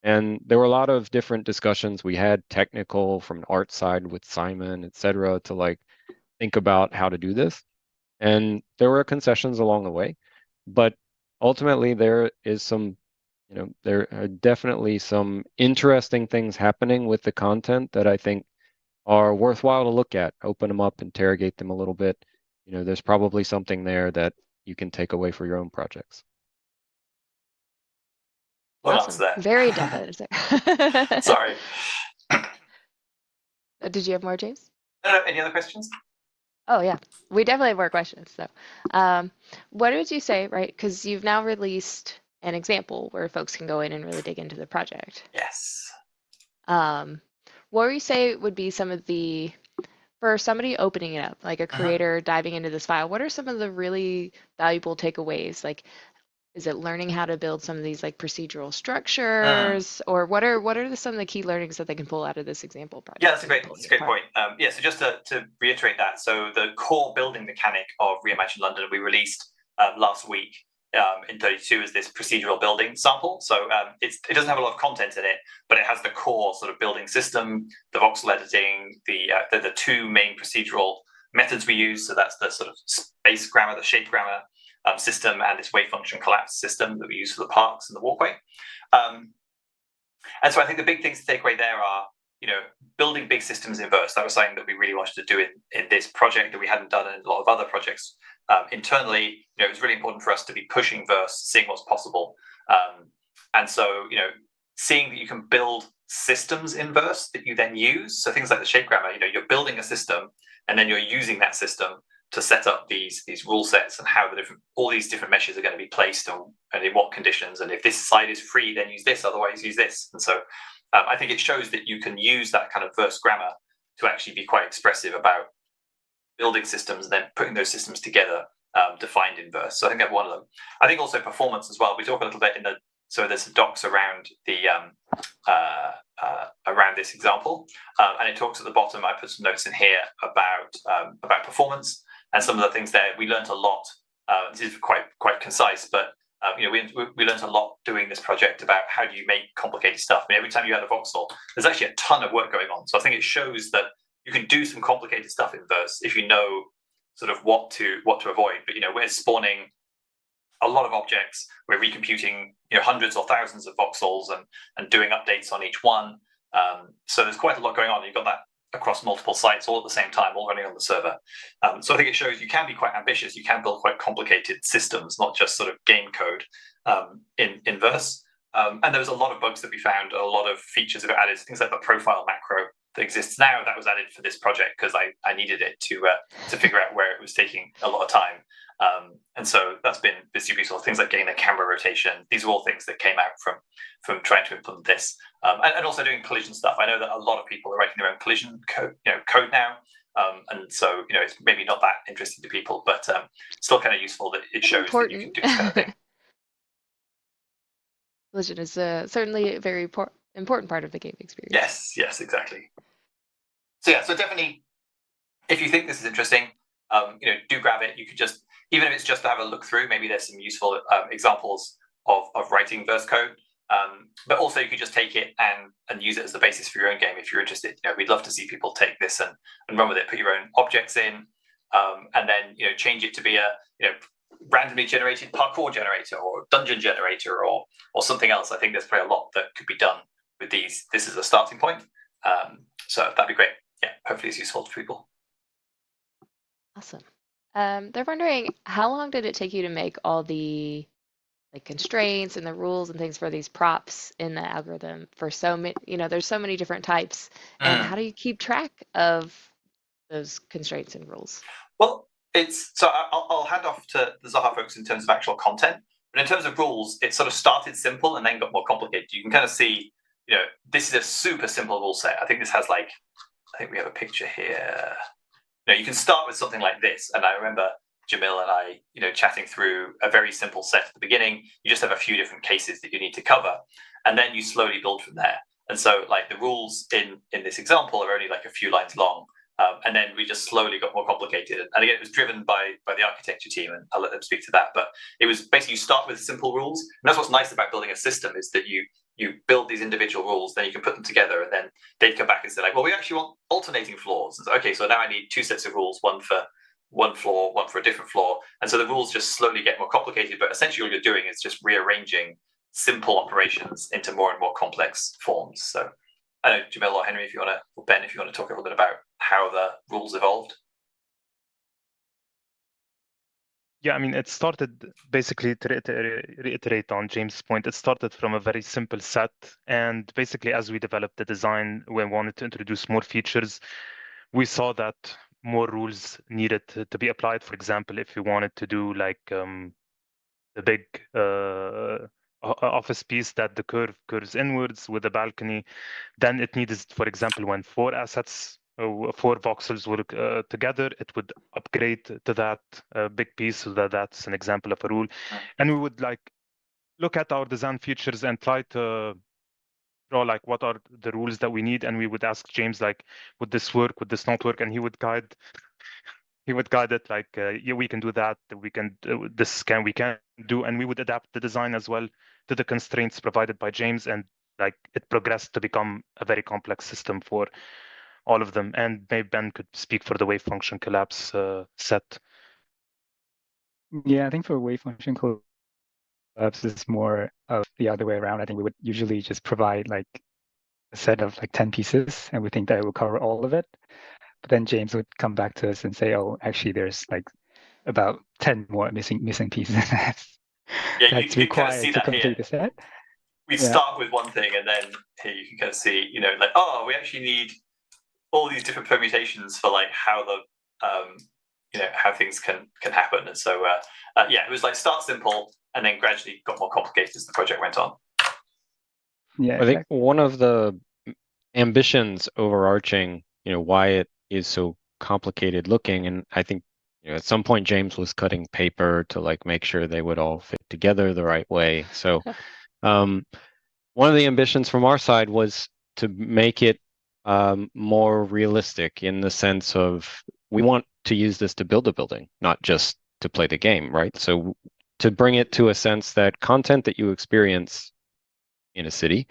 And there were a lot of different discussions. We had technical from an art side with Simon, et cetera, to think about how to do this. And there were concessions along the way. But ultimately, there is there are definitely some interesting things happening with the content that I think are worthwhile to look at, open them up, interrogate them a little bit. There's probably something there that you can take away for your own projects. Well, Awesome. there. Very in-depth answer. Sorry. Did you have more, James? No, any other questions? Oh, yeah. We definitely have more questions. So, what would you say, right? Because you've now released an example where folks can go in and really dig into the project. Yes. What would you say would be some of for somebody opening it up, like a creator diving into this file, what are some of the really valuable takeaways? Is it learning how to build some of these procedural structures, or what are some of the key learnings that they can pull out of this example project? Yeah, that's a great point. So just to reiterate that, so the core building mechanic of Reimagine London we released last week in 32 is this procedural building sample. So it doesn't have a lot of content in it, but it has the core sort of building system, the voxel editing, the two main procedural methods we use. So that's the sort of space grammar, the shape grammar system, and this wave function collapse system that we use for the parks and the walkway. And so I think the big things to take away there are, building big systems in verse. That was something that we really wanted to do in this project that we hadn't done in a lot of other projects internally. It was really important for us to be pushing verse, seeing what's possible. And so, seeing that you can build systems in verse that you then use. So things like the shape grammar, you're building a system and then you're using that system to set up these rule sets and how all these different meshes are going to be placed and in what conditions. And if this side is free, then use this, otherwise use this. And so I think it shows that you can use that kind of verse grammar to actually be quite expressive about building systems and then putting those systems together defined in verse. So I think that's one of them. I think also performance as well. We talk a little bit so there's docs around around this example, and it talks at the bottom. I put some notes in here about performance. And some of the things there, we learned a lot. This is quite concise, but we learned a lot doing this project about how do you make complicated stuff. Every time you add a voxel, there's actually a ton of work going on. So I think it shows that you can do some complicated stuff in verse if you know sort of what to avoid. But we're spawning a lot of objects. We're recomputing hundreds or thousands of voxels and doing updates on each one. So there's quite a lot going on. You've got that across multiple sites all at the same time, all running on the server. So I think it shows you can be quite ambitious. You can build quite complicated systems, not just sort of game code in verse. And there was a lot of bugs that we found, a lot of features that got added, things like the profile macro that exists now that was added for this project because I needed it to figure out where it was taking a lot of time. And so that's been super useful. Things like getting the camera rotation. These are all things that came out from trying to implement this. And also doing collision stuff. I know that a lot of people are writing their own collision code now. And so, it's maybe not that interesting to people, but still kind of useful that it shows that you can do this kind of thing. Collision is certainly a very important part of the game experience. Yes, exactly. So definitely, if you think this is interesting, do grab it. You could just, even if it's just to have a look through, maybe there's some useful examples of writing verse code. But also you could just take it and use it as the basis for your own game if you're interested. We'd love to see people take this and run with it, put your own objects in, and then change it to be a randomly generated parkour generator or dungeon generator or something else. I think there's probably a lot that could be done with these. This is a starting point. So that'd be great. Yeah, hopefully it's useful to people. Awesome. They're wondering, how long did it take you to make all the constraints and the rules and things for these props in the algorithm for so many, there's so many different types, and how do you keep track of those constraints and rules? Well, So I'll hand off to the Zaha folks in terms of actual content, but in terms of rules, it sort of started simple and then got more complicated. You can kind of see, this is a super simple rule set. I think this has I think we have a picture here. You can start with something like this, and I remember Jamil and I, chatting through a very simple set at the beginning. You just have a few different cases that you need to cover, and then you slowly build from there. And so, the rules in this example are only a few lines long, and then we just slowly got more complicated. And again, it was driven by the architecture team, and I'll let them speak to that. But it was basically you start with simple rules, and that's what's nice about building a system is that you build these individual rules, then you can put them together, and then they'd come back and say well, we actually want alternating floors. And so, okay, so now I need two sets of rules, one for one floor, one for a different floor. And so the rules just slowly get more complicated, but essentially all you're doing is just rearranging simple operations into more and more complex forms. So I don't know, Jamil or Henry, or Ben, if you want to talk a little bit about how the rules evolved. Yeah, I mean, it started basically to reiterate on James' point. It started from a very simple set, and basically, as we developed the design, we wanted to introduce more features. We saw that more rules needed to be applied. For example, if you wanted to do the big office piece that the curve curves inwards with a balcony, then it needs, for example, when four assets, four voxels were together, it would upgrade to that big piece. So that's an example of a rule. And we would look at our design features and try to draw what are the rules that we need. And we would ask James, would this work? Would this not work? And he would guide it yeah, we can do that. We can we can do, and we would adapt the design as well to the constraints provided by James. And it progressed to become a very complex system for all of them. And maybe Ben could speak for the wave function collapse set. Yeah, I think for wave function collapse is more of the other way around. I think we would usually just provide a set of 10 pieces, and we think that it will cover all of it. But then James would come back to us and say, "Oh, actually, there's about 10 more missing pieces." That's you kind of see required to that complete here. the set. We start with one thing, and then here you can kind of see, we actually need all these different permutations for how the how things can happen. And so it was start simple and then gradually got more complicated as the project went on. Yeah, I think one of the ambitions overarching, why it is so complicated looking, and I think at some point James was cutting paper to make sure they would all fit together the right way. So one of the ambitions from our side was to make it more realistic in the sense of we want to use this to build a building, not just to play the game, right? So to bring it to a sense that content that you experience in a city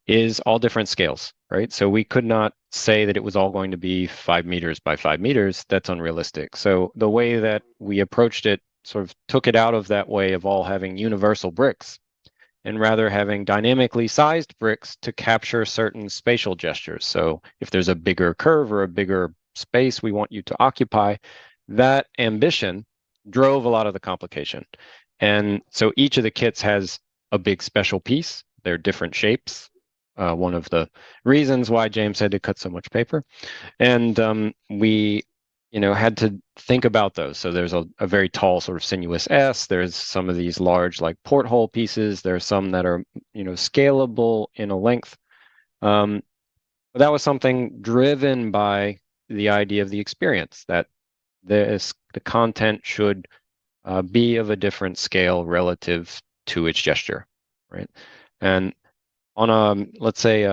is all different scales, right? So we could not say that it was all going to be 5 meters by 5 meters. That's unrealistic. So the way that we approached it sort of took it out of that way of all having universal bricks and rather having dynamically sized bricks to capture certain spatial gestures. So if there's a bigger curve or a bigger space we want you to occupy, that ambition drove a lot of the complication. And so each of the kits has a big special piece. They're different shapes. One of the reasons why James had to cut so much paper. And we had to think about those. So there's a very tall sort of sinuous S. There's some of these large porthole pieces. There's some that are, scalable in a length. But that was something driven by the idea of the experience, that the content should be of a different scale relative to its gesture, right? And on let's say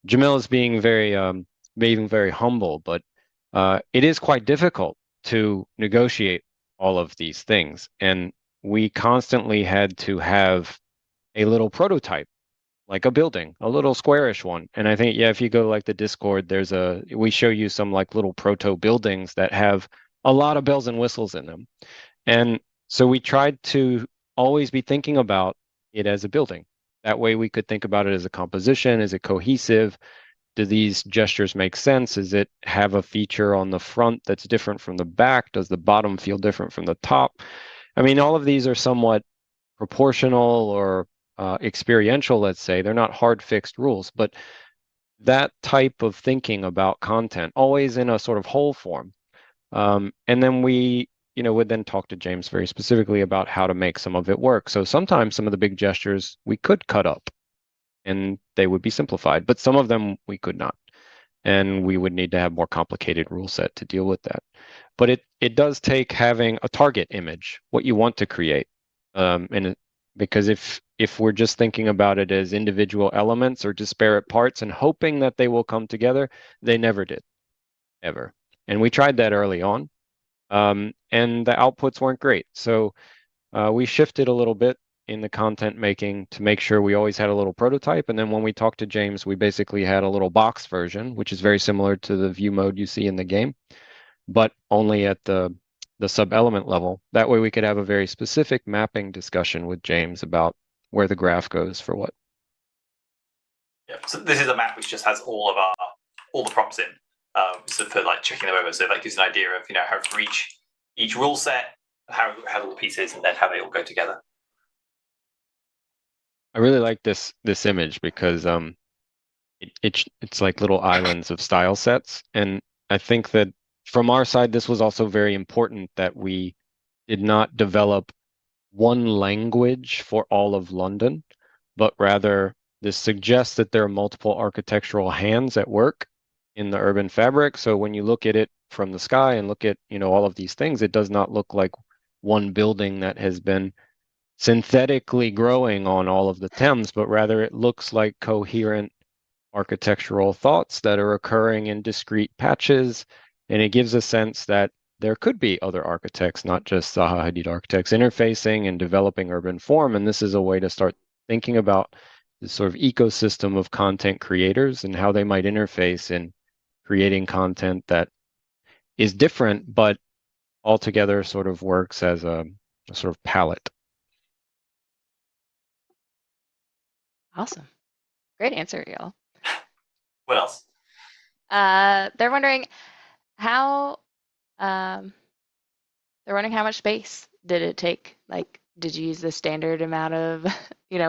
Jamil is being very humble, but it is quite difficult to negotiate all of these things. And we constantly had to have a little prototype, like a building, a little squarish one. And I think, if you go to the Discord, we show you some little proto buildings that have a lot of bells and whistles in them. And so we tried to always be thinking about it as a building. That way we could think about it as a composition. Is it cohesive? Do these gestures make sense? Does it have a feature on the front that's different from the back? Does the bottom feel different from the top? I mean, all of these are somewhat proportional or experiential, let's say. They're not hard fixed rules, but that type of thinking about content, always in a sort of whole form, And then we, would then talk to James very specifically about how to make some of it work. So sometimes some of the big gestures we could cut up and they would be simplified, but some of them we could not. And we would need to have more complicated rule set to deal with that. But it does take having a target image, what you want to create. Because if we're just thinking about it as individual elements or disparate parts and hoping that they will come together, they never did, ever. And we tried that early on, and the outputs weren't great. So we shifted a little bit in the content making to make sure we always had a little prototype. And then when we talked to James, we basically had a little box version, which is very similar to the view mode you see in the game, but only at the sub-element level. That way we could have a very specific mapping discussion with James about where the graph goes for what. Yeah, so this is a map which just has all the props in, so for like checking them over. So that gives an idea of how for each rule set, how all the pieces, and then how they all go together. I really like this image because it's like little islands of style sets, and I think that from our side, this was also very important that we did not develop one language for all of London, but rather this suggests that there are multiple architectural hands at work in the urban fabric. So when you look at it from the sky and look at, all of these things, it does not look like one building that has been synthetically growing on all of the Thames, but rather it looks like coherent architectural thoughts that are occurring in discrete patches. And it gives a sense that there could be other architects, not just Zaha Hadid architects, interfacing and developing urban form. And this is a way to start thinking about this sort of ecosystem of content creators and how they might interface in creating content that is different, but altogether sort of works as a sort of palette. Awesome. Great answer, y'all. What else? They're wondering how much space did it take? Like, did you use the standard amount of,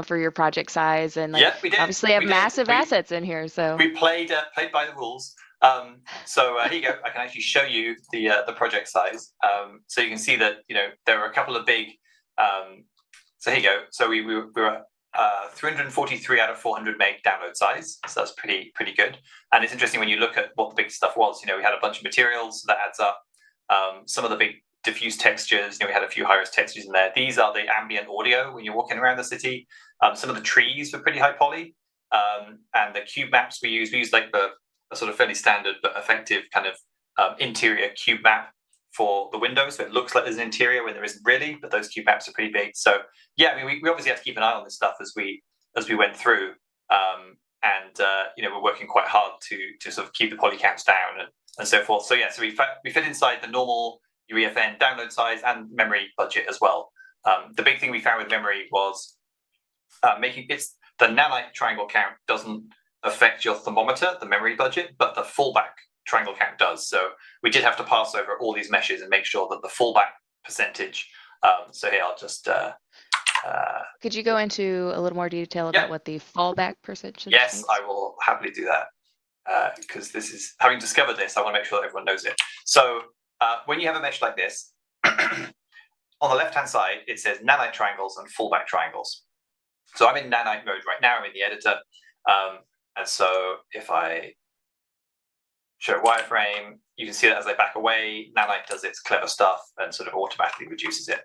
for your project size? And like, Yeah, we did. obviously have massive assets in here. So we played by the rules. So here you go. I can actually show you the project size. So you can see that there were a couple of big. So here you go. So we were 343 out of 400 meg download size. So that's pretty good. And it's interesting when you look at what the big stuff was. We had a bunch of materials, so that adds up. Some of the big diffuse textures, we had a few high-res textures in there. These are the ambient audio when you're walking around the city. Some of the trees were pretty high poly. And the cube maps we used like a sort of fairly standard but effective kind of interior cube map for the windows. So it looks like there's an interior when there isn't really, but those cube maps are pretty big. So yeah, I mean, we obviously have to keep an eye on this stuff as we went through. We're working quite hard to sort of keep the poly counts down and so forth. So yeah, so we fit inside the normal UEFN download size and memory budget as well. The big thing we found with memory was making the nanite triangle count doesn't affect your thermometer, the memory budget, but the fallback triangle count does. So we did have to pass over all these meshes and make sure that the fallback percentage. So here I'll just. Could you go into a little more detail about what the fallback percentage is? Yes, I will happily do that because this is, having discovered this, I want to make sure that everyone knows it. So when you have a mesh like this, on the left-hand side, it says nanite triangles and fallback triangles. So I'm in nanite mode right now. I'm in the editor. And so if I show wireframe, you can see that as I back away, nanite does its clever stuff and sort of automatically reduces it,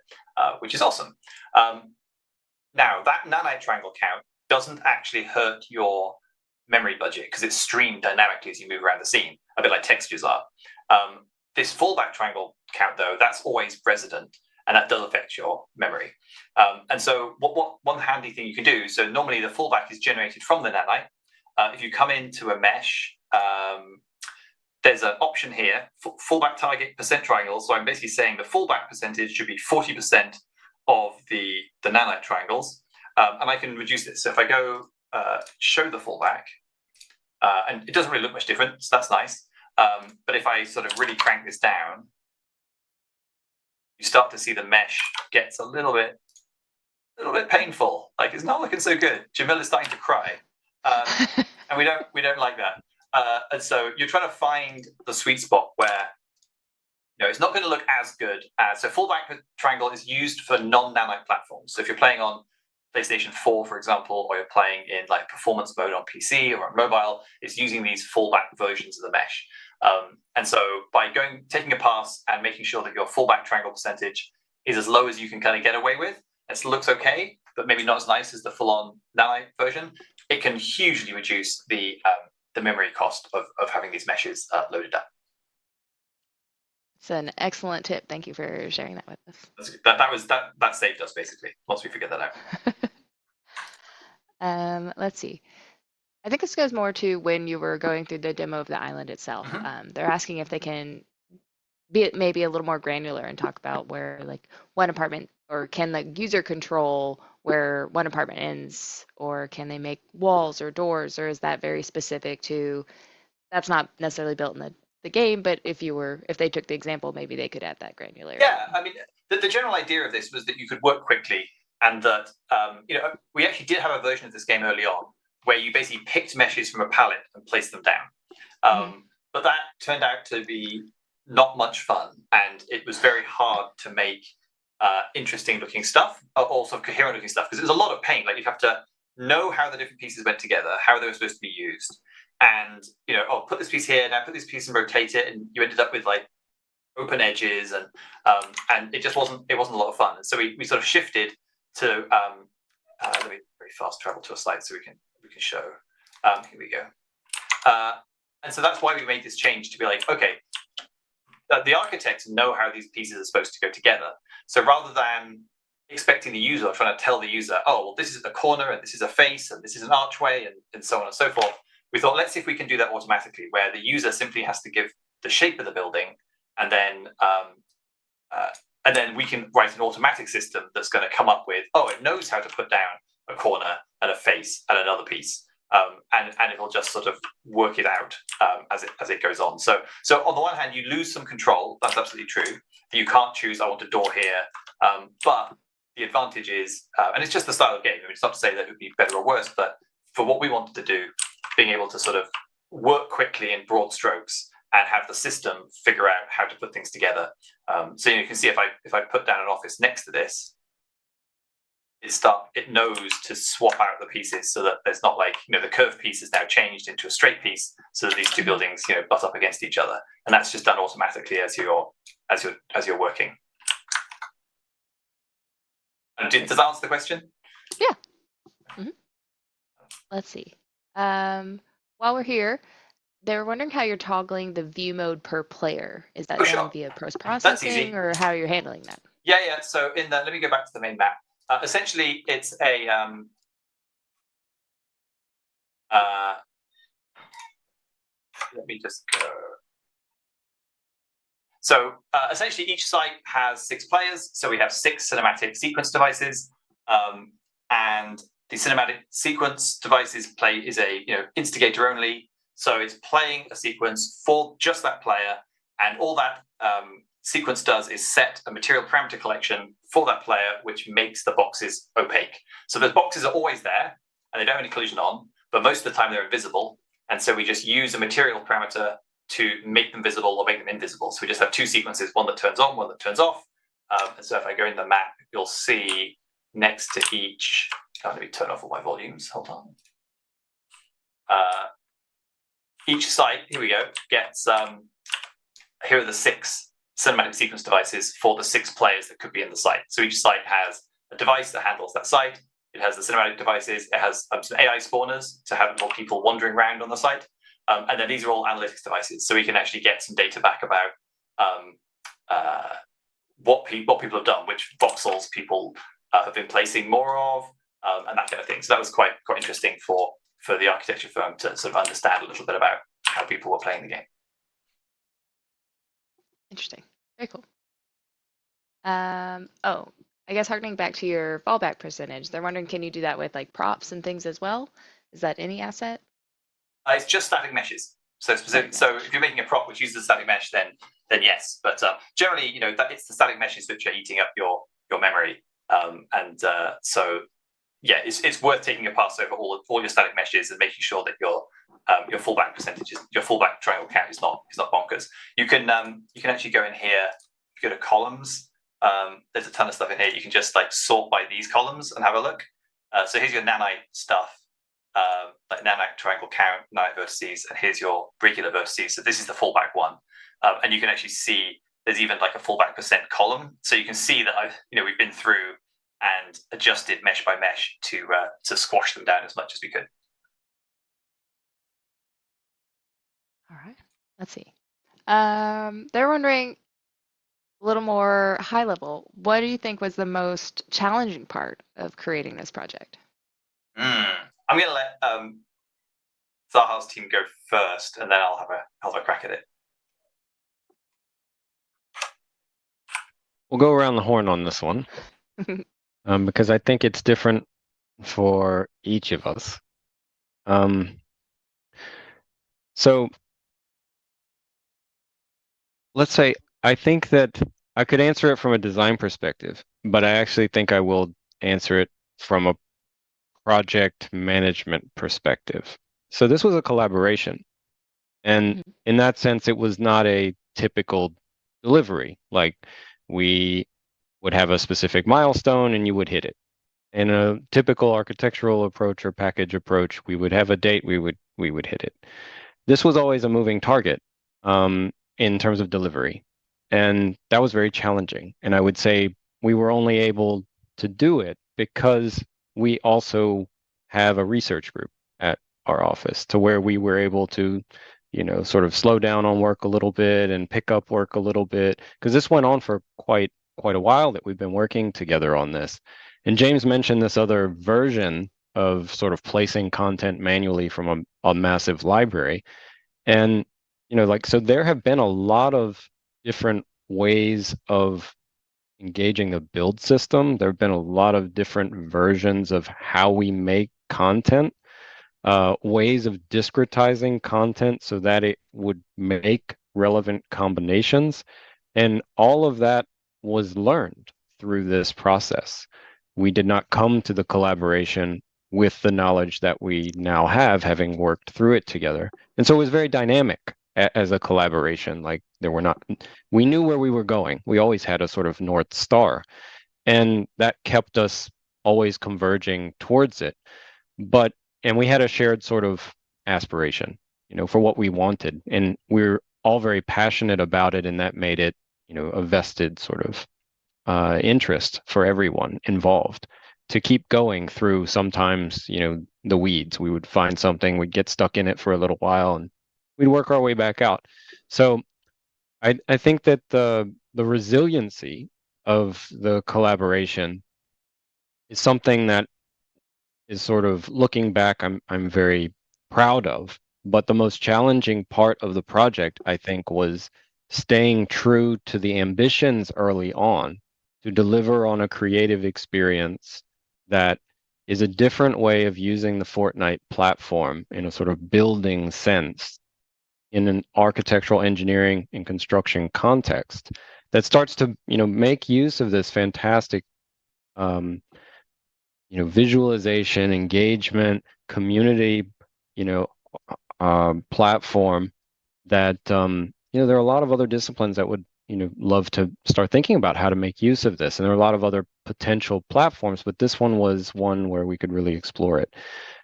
which is awesome. Now, that nanite triangle count doesn't actually hurt your memory budget because it's streamed dynamically as you move around the scene, a bit like textures are. This fallback triangle count, though, that's always resident, and that does affect your memory. And so one handy thing you can do, so normally the fallback is generated from the nanite. If you come into a mesh, there's an option here, fallback target percent triangle. So I'm basically saying the fallback percentage should be 40% of the nanite triangles. And I can reduce it. So if I go show the fallback, and it doesn't really look much different, so that's nice. But if I sort of really crank this down, you start to see the mesh gets a little bit painful. Like it's not looking so good. Jamil is starting to cry, and we don't like that. And so you're trying to find the sweet spot where it's not going to look as good as. So fallback triangle is used for non-nanite platforms. So if you're playing on PlayStation 4, for example, or you're playing in like performance mode on PC or on mobile, it's using these fallback versions of the mesh. And so by taking a pass and making sure that your fallback triangle percentage is as low as you can kind of get away with, it looks okay, but maybe not as nice as the full-on nanite version, it can hugely reduce the memory cost of having these meshes loaded up. It's an excellent tip. Thank you for sharing that with us. That saved us basically once we figured that out. Let's see. I think this goes more to when you were going through the demo of the island itself. Mm-hmm. They're asking if they can be maybe a little more granular and talk about where like one apartment, or can the user control where one apartment ends, or can they make walls or doors, or is that very specific to, that's not necessarily built in the game, but if they took the example, maybe they could add that granularity. Yeah, I mean, the general idea of this was that you could work quickly, and that we actually did have a version of this game early on where you basically picked meshes from a palette and placed them down. But that turned out to be not much fun, and it was very hard to make interesting looking stuff, also coherent looking stuff, because it was a lot of pain. Like, you'd have to know how the different pieces went together, how they were supposed to be used, and put this piece here, now put this piece and rotate it, and you ended up with like open edges, and it just wasn't a lot of fun. And so we sort of shifted to let me very fast travel to a slide so we can show. Here we go. And so that's why we made this change, to be like, okay, the architects know how these pieces are supposed to go together. So rather than expecting the user, or trying to tell the user, oh, well, this is a corner, and this is a face, and this is an archway, and so on and so forth, we thought, let's see if we can do that automatically, where the user simply has to give the shape of the building, and then we can write an automatic system that's going to come up with, oh, it knows how to put down a corner and a face and another piece, and it'll just sort of work it out as it goes on. So on the one hand, you lose some control. That's absolutely true. You can't choose, I want a door here, but the advantage is, and it's just the style of game. I mean, it's not to say that it would be better or worse, but for what we wanted to do, being able to sort of work quickly in broad strokes and have the system figure out how to put things together. So you can see if I put down an office next to this, it knows to swap out the pieces so that there's not like, the curved piece is now changed into a straight piece, so that these two buildings butt up against each other, and that's just done automatically as you're working. And does that answer the question? Yeah. Mm-hmm. Let's see. While we're here, they were wondering how you're toggling the view mode per player. Is that done via post-processing, or how you're handling that? Yeah. So let me go back to the main map. Essentially, it's a let me just go. So essentially, each site has 6 players. So we have 6 cinematic sequence devices, and the cinematic sequence devices is a instigator only. So it's playing a sequence for just that player, and all that sequence does is set a material parameter collection for that player, which makes the boxes opaque. So those boxes are always there, and they don't have any collision on, but most of the time they're invisible. And so we just use a material parameter to make them visible or make them invisible. So we just have 2 sequences, one that turns on, one that turns off. And so if I go in the map, you'll see next to each, let me turn off all my volumes, hold on. Each site, here we go, gets, here are the 6 cinematic sequence devices for the 6 players that could be in the site. So each site has a device that handles that site. It has the cinematic devices. It has some AI spawners to have more people wandering around on the site. And then these are all analytics devices. So we can actually get some data back about what people have done, which voxels people have been placing more of, and that kind of thing. So that was quite interesting for the architecture firm to sort of understand a little bit about how people were playing the game. Interesting. Very cool. I guess harkening back to your fallback percentage, they're wondering, can you do that with like props and things as well? Is that any asset? It's just static meshes. So specific. So if you're making a prop which uses a static mesh, then yes. But generally, that it's the static meshes which are eating up your memory. So yeah, it's worth taking a pass over all your static meshes and making sure that your fallback percentages, your fallback triangle count is not bonkers. You can actually go in here, go to columns. There's a ton of stuff in here. You can just like sort by these columns and have a look. So here's your nanite stuff, like nanite triangle count, nanite vertices, and here's your regular vertices. So this is the fallback one, and you can actually see there's even like a fallback percent column. So you can see that we've been through and adjusted mesh by mesh to squash them down as much as we could. All right, let's see. They're wondering a little more high level. What do you think was the most challenging part of creating this project? I'm going to let Zaha's team go first, and then I'll have a crack at it. We'll go around the horn on this one. Because I think it's different for each of us. So let's say I think that I could answer it from a design perspective, but I actually think I will answer it from a project management perspective. So this was a collaboration. And in that sense, it was not a typical delivery. Like we would have a specific milestone and you would hit it. In a typical architectural approach or package approach, we would have a date, we would hit it. This was always a moving target in terms of delivery. And that was very challenging. And I would say we were only able to do it because we also have a research group at our office to where we were able to, sort of slow down on work a little bit and pick up work a little bit. Because this went on for quite a while that we've been working together on this. And James mentioned this other version of sort of placing content manually from a massive library. And, so there have been a lot of different ways of engaging the build system. There have been a lot of different versions of how we make content, ways of discretizing content so that it would make relevant combinations. And all of that was learned through this process. We did not come to the collaboration with the knowledge that we now have, having worked through it together. And so it was very dynamic as a collaboration. Like we knew where we were going. We always had a sort of North Star, and that kept us always converging towards it. And we had a shared sort of aspiration, for what we wanted. And we're all very passionate about it, and that made it, a vested sort of interest for everyone involved to keep going through sometimes, the weeds. We would find something, we'd get stuck in it for a little while, and we'd work our way back out. So I think that the resiliency of the collaboration is something that is sort of looking back, I'm very proud of. But the most challenging part of the project, I think, was staying true to the ambitions early on to deliver on a creative experience that is a different way of using the Fortnite platform in a sort of building sense in an architectural engineering and construction context that starts to, make use of this fantastic visualization, engagement, community, platform that, there are a lot of other disciplines that would, love to start thinking about how to make use of this. And there are a lot of other potential platforms, but this one was one where we could really explore it.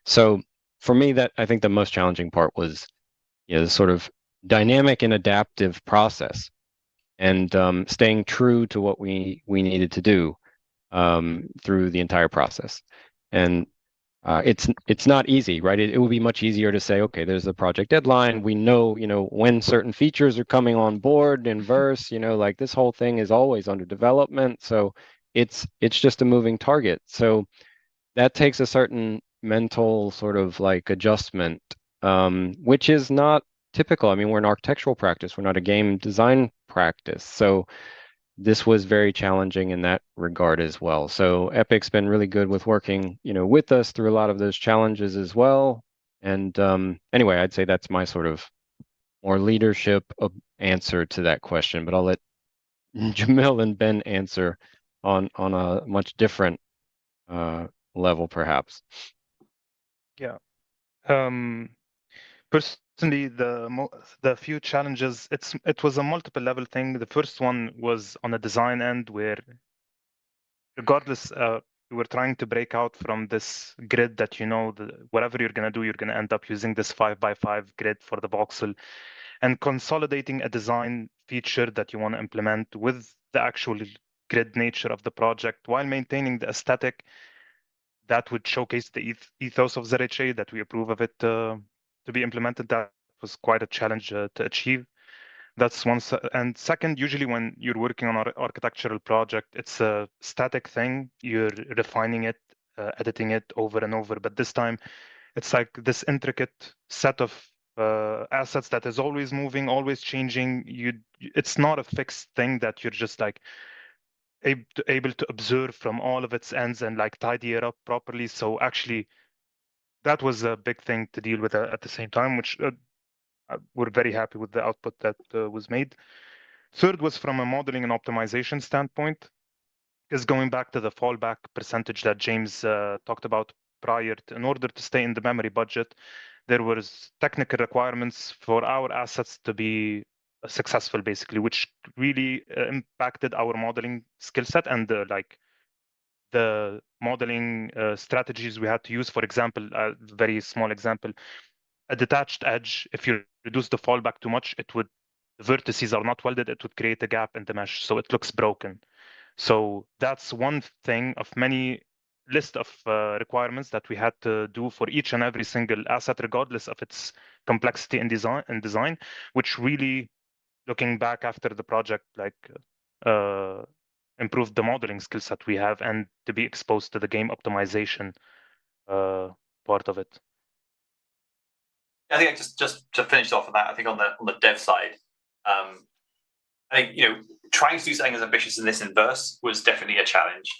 So for me, that I think the most challenging part was, the sort of dynamic and adaptive process and staying true to what we needed to do through the entire process. And it's not easy, right? It would be much easier to say, okay, there's a project deadline. We know, when certain features are coming on board in Verse, like this whole thing is always under development. So it's just a moving target. So that takes a certain mental sort of like adjustment, which is not typical. I mean, we're an architectural practice. We're not a game design practice. So this was very challenging in that regard as well. So Epic's been really good with working, with us through a lot of those challenges as well. And anyway, I'd say that's my sort of more leadership answer to that question. But I'll let Jamil and Ben answer on a much different level, perhaps? Yeah. Personally, the few challenges, it was a multiple level thing. The first one was on the design end, where regardless, we were trying to break out from this grid that whatever you're gonna do, you're gonna end up using this 5x5 grid for the voxel, and consolidating a design feature that you want to implement with the actual grid nature of the project while maintaining the aesthetic that would showcase the ethos of ZHA, that we approve of it to be implemented. That was quite a challenge to achieve. That's one. And second, usually when you're working on an architectural project, it's a static thing. You're refining it, editing it over and over. But this time, it's like this intricate set of assets that is always moving, always changing. It's not a fixed thing that you're just like able to observe from all of its ends and like tidy it up properly. So actually, that was a big thing to deal with at the same time, which we're very happy with the output that was made. Third was from a modeling and optimization standpoint, is going back to the fallback percentage that James talked about prior. In order to stay in the memory budget, there was technical requirements for our assets to be successful, basically, which really impacted our modeling skill set and the modeling strategies we had to use. For example, a very small example, a detached edge, if you reduce the fallback too much, the vertices are not welded, it would create a gap in the mesh, so it looks broken. So that's one thing of many list of requirements that we had to do for each and every single asset, regardless of its complexity in design, which really, looking back after the project, improved the modeling skill set we have and to be exposed to the game optimization part of it. I think just to finish off on that, I think on the dev side, I think trying to do something as ambitious in this inverse was definitely a challenge.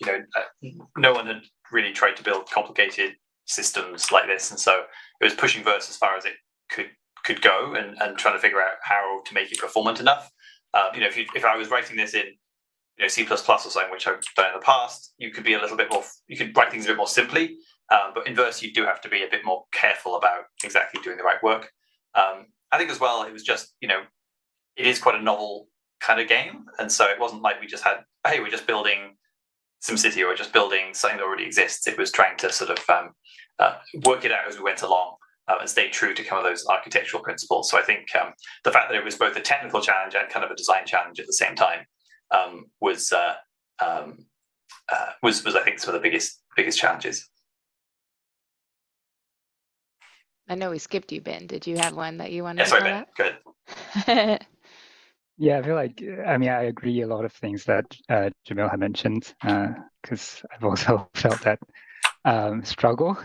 No one had really tried to build complicated systems like this, and so it was pushing verse as far as it could go, and trying to figure out how to make it performant enough. If I was writing this in C++ or something, which I've done in the past, you could be a little bit more. You could write things a bit more simply. But in verse, you do have to be a bit more careful about exactly doing the right work. I think as well, it was just it is quite a novel kind of game, and so it wasn't like we just had, hey, we're just building SimCity or we're just building something that already exists. It was trying to sort of work it out as we went along and stay true to kind of those architectural principles. So I think the fact that it was both a technical challenge and kind of a design challenge at the same time was I think some of the biggest challenges. I know we skipped you, Ben. Did you have one that you wanted to sorry, call Ben. out? Good. Yeah, I feel like, I mean, I agree a lot of things that Jamil had mentioned, because I've also felt that struggle.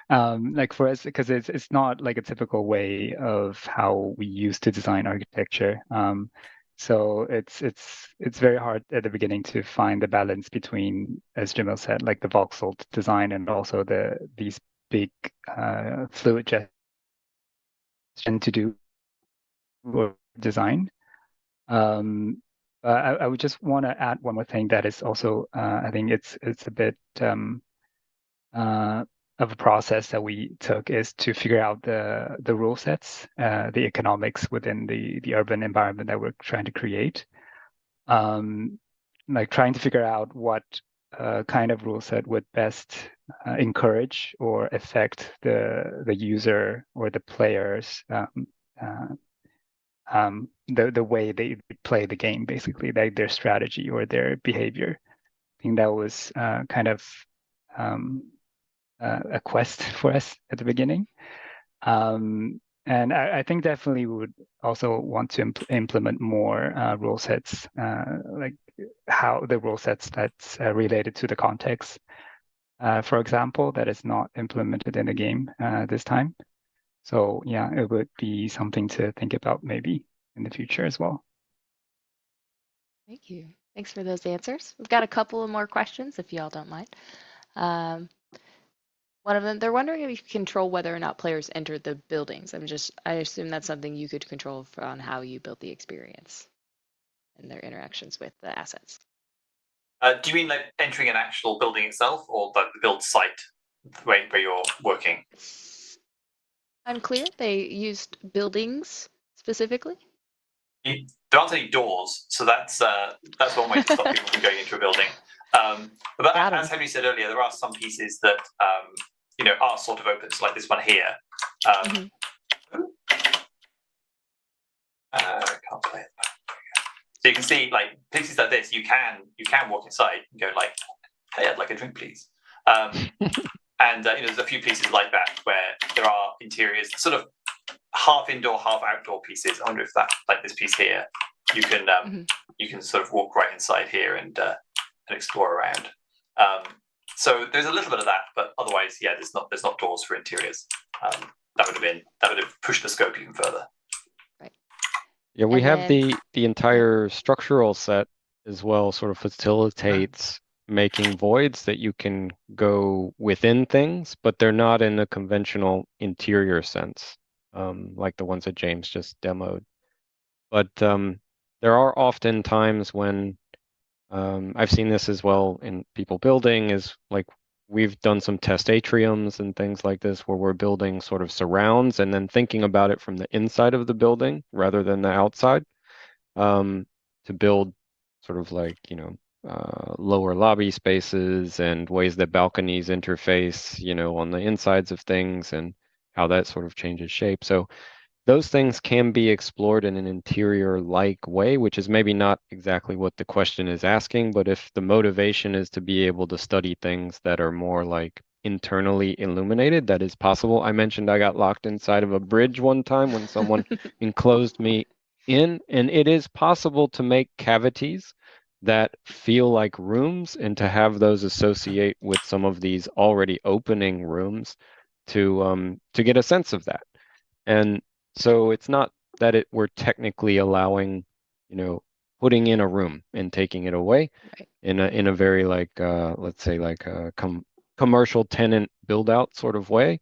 Like for us, because it's not like a typical way of how we used to design architecture. So it's very hard at the beginning to find the balance between, as Jamil said, like the voxel design and also these big fluid gestion to do or design. I would just want to add one more thing that is also, I think it's a bit of a process that we took, is to figure out the rule sets, the economics within the urban environment that we're trying to create. Like trying to figure out what kind of rule set would best encourage or affect the user or the players, the way they play the game, basically, like their strategy or their behavior. I think that was kind of a quest for us at the beginning. And I think definitely we would also want to implement more rule sets, like how the rule sets that's related to the context, for example, that is not implemented in the game this time. So yeah, it would be something to think about maybe in the future as well. Thank you. Thanks for those answers. We've got a couple of more questions, if y'all don't mind. One of them, they're wondering if you can control whether or not players enter the buildings. I assume that's something you could control on how you build the experience and their interactions with the assets. Do you mean like entering an actual building itself, or the build site where you're working? Unclear. They used buildings specifically. There aren't any doors, so that's one way to stop people from going into a building. But as Henry said earlier, there are some pieces that are sort of open, so like this one here. I can't play it. So you can see, like places like this, you can walk inside and go like, "Hey, I'd like a drink, please." And there's a few pieces like that where there are interiors, sort of half indoor, half outdoor pieces. I wonder if that, like this piece here, you can sort of walk right inside here and explore around. So there's a little bit of that, but otherwise, yeah, there's not doors for interiors. That would have pushed the scope even further. Right. Yeah, we have the entire structural set as well, sort of facilitates making voids that you can go within things, but they're not in a conventional interior sense, like the ones that James just demoed. But there are often times when I've seen this as well in people building, is like we've done some test atriums and things like this where we're building sort of surrounds and then thinking about it from the inside of the building rather than the outside, to build sort of like, lower lobby spaces and ways that balconies interface, on the insides of things and how that sort of changes shape. So those things can be explored in an interior-like way, which is maybe not exactly what the question is asking, but if the motivation is to be able to study things that are more like internally illuminated, that is possible. I mentioned I got locked inside of a bridge one time when someone enclosed me in, and it is possible to make cavities that feel like rooms and to have those associate with some of these already opening rooms to get a sense of that. And so it's not that we're technically allowing, putting in a room and taking it away in a very like let's say like a commercial tenant build out sort of way.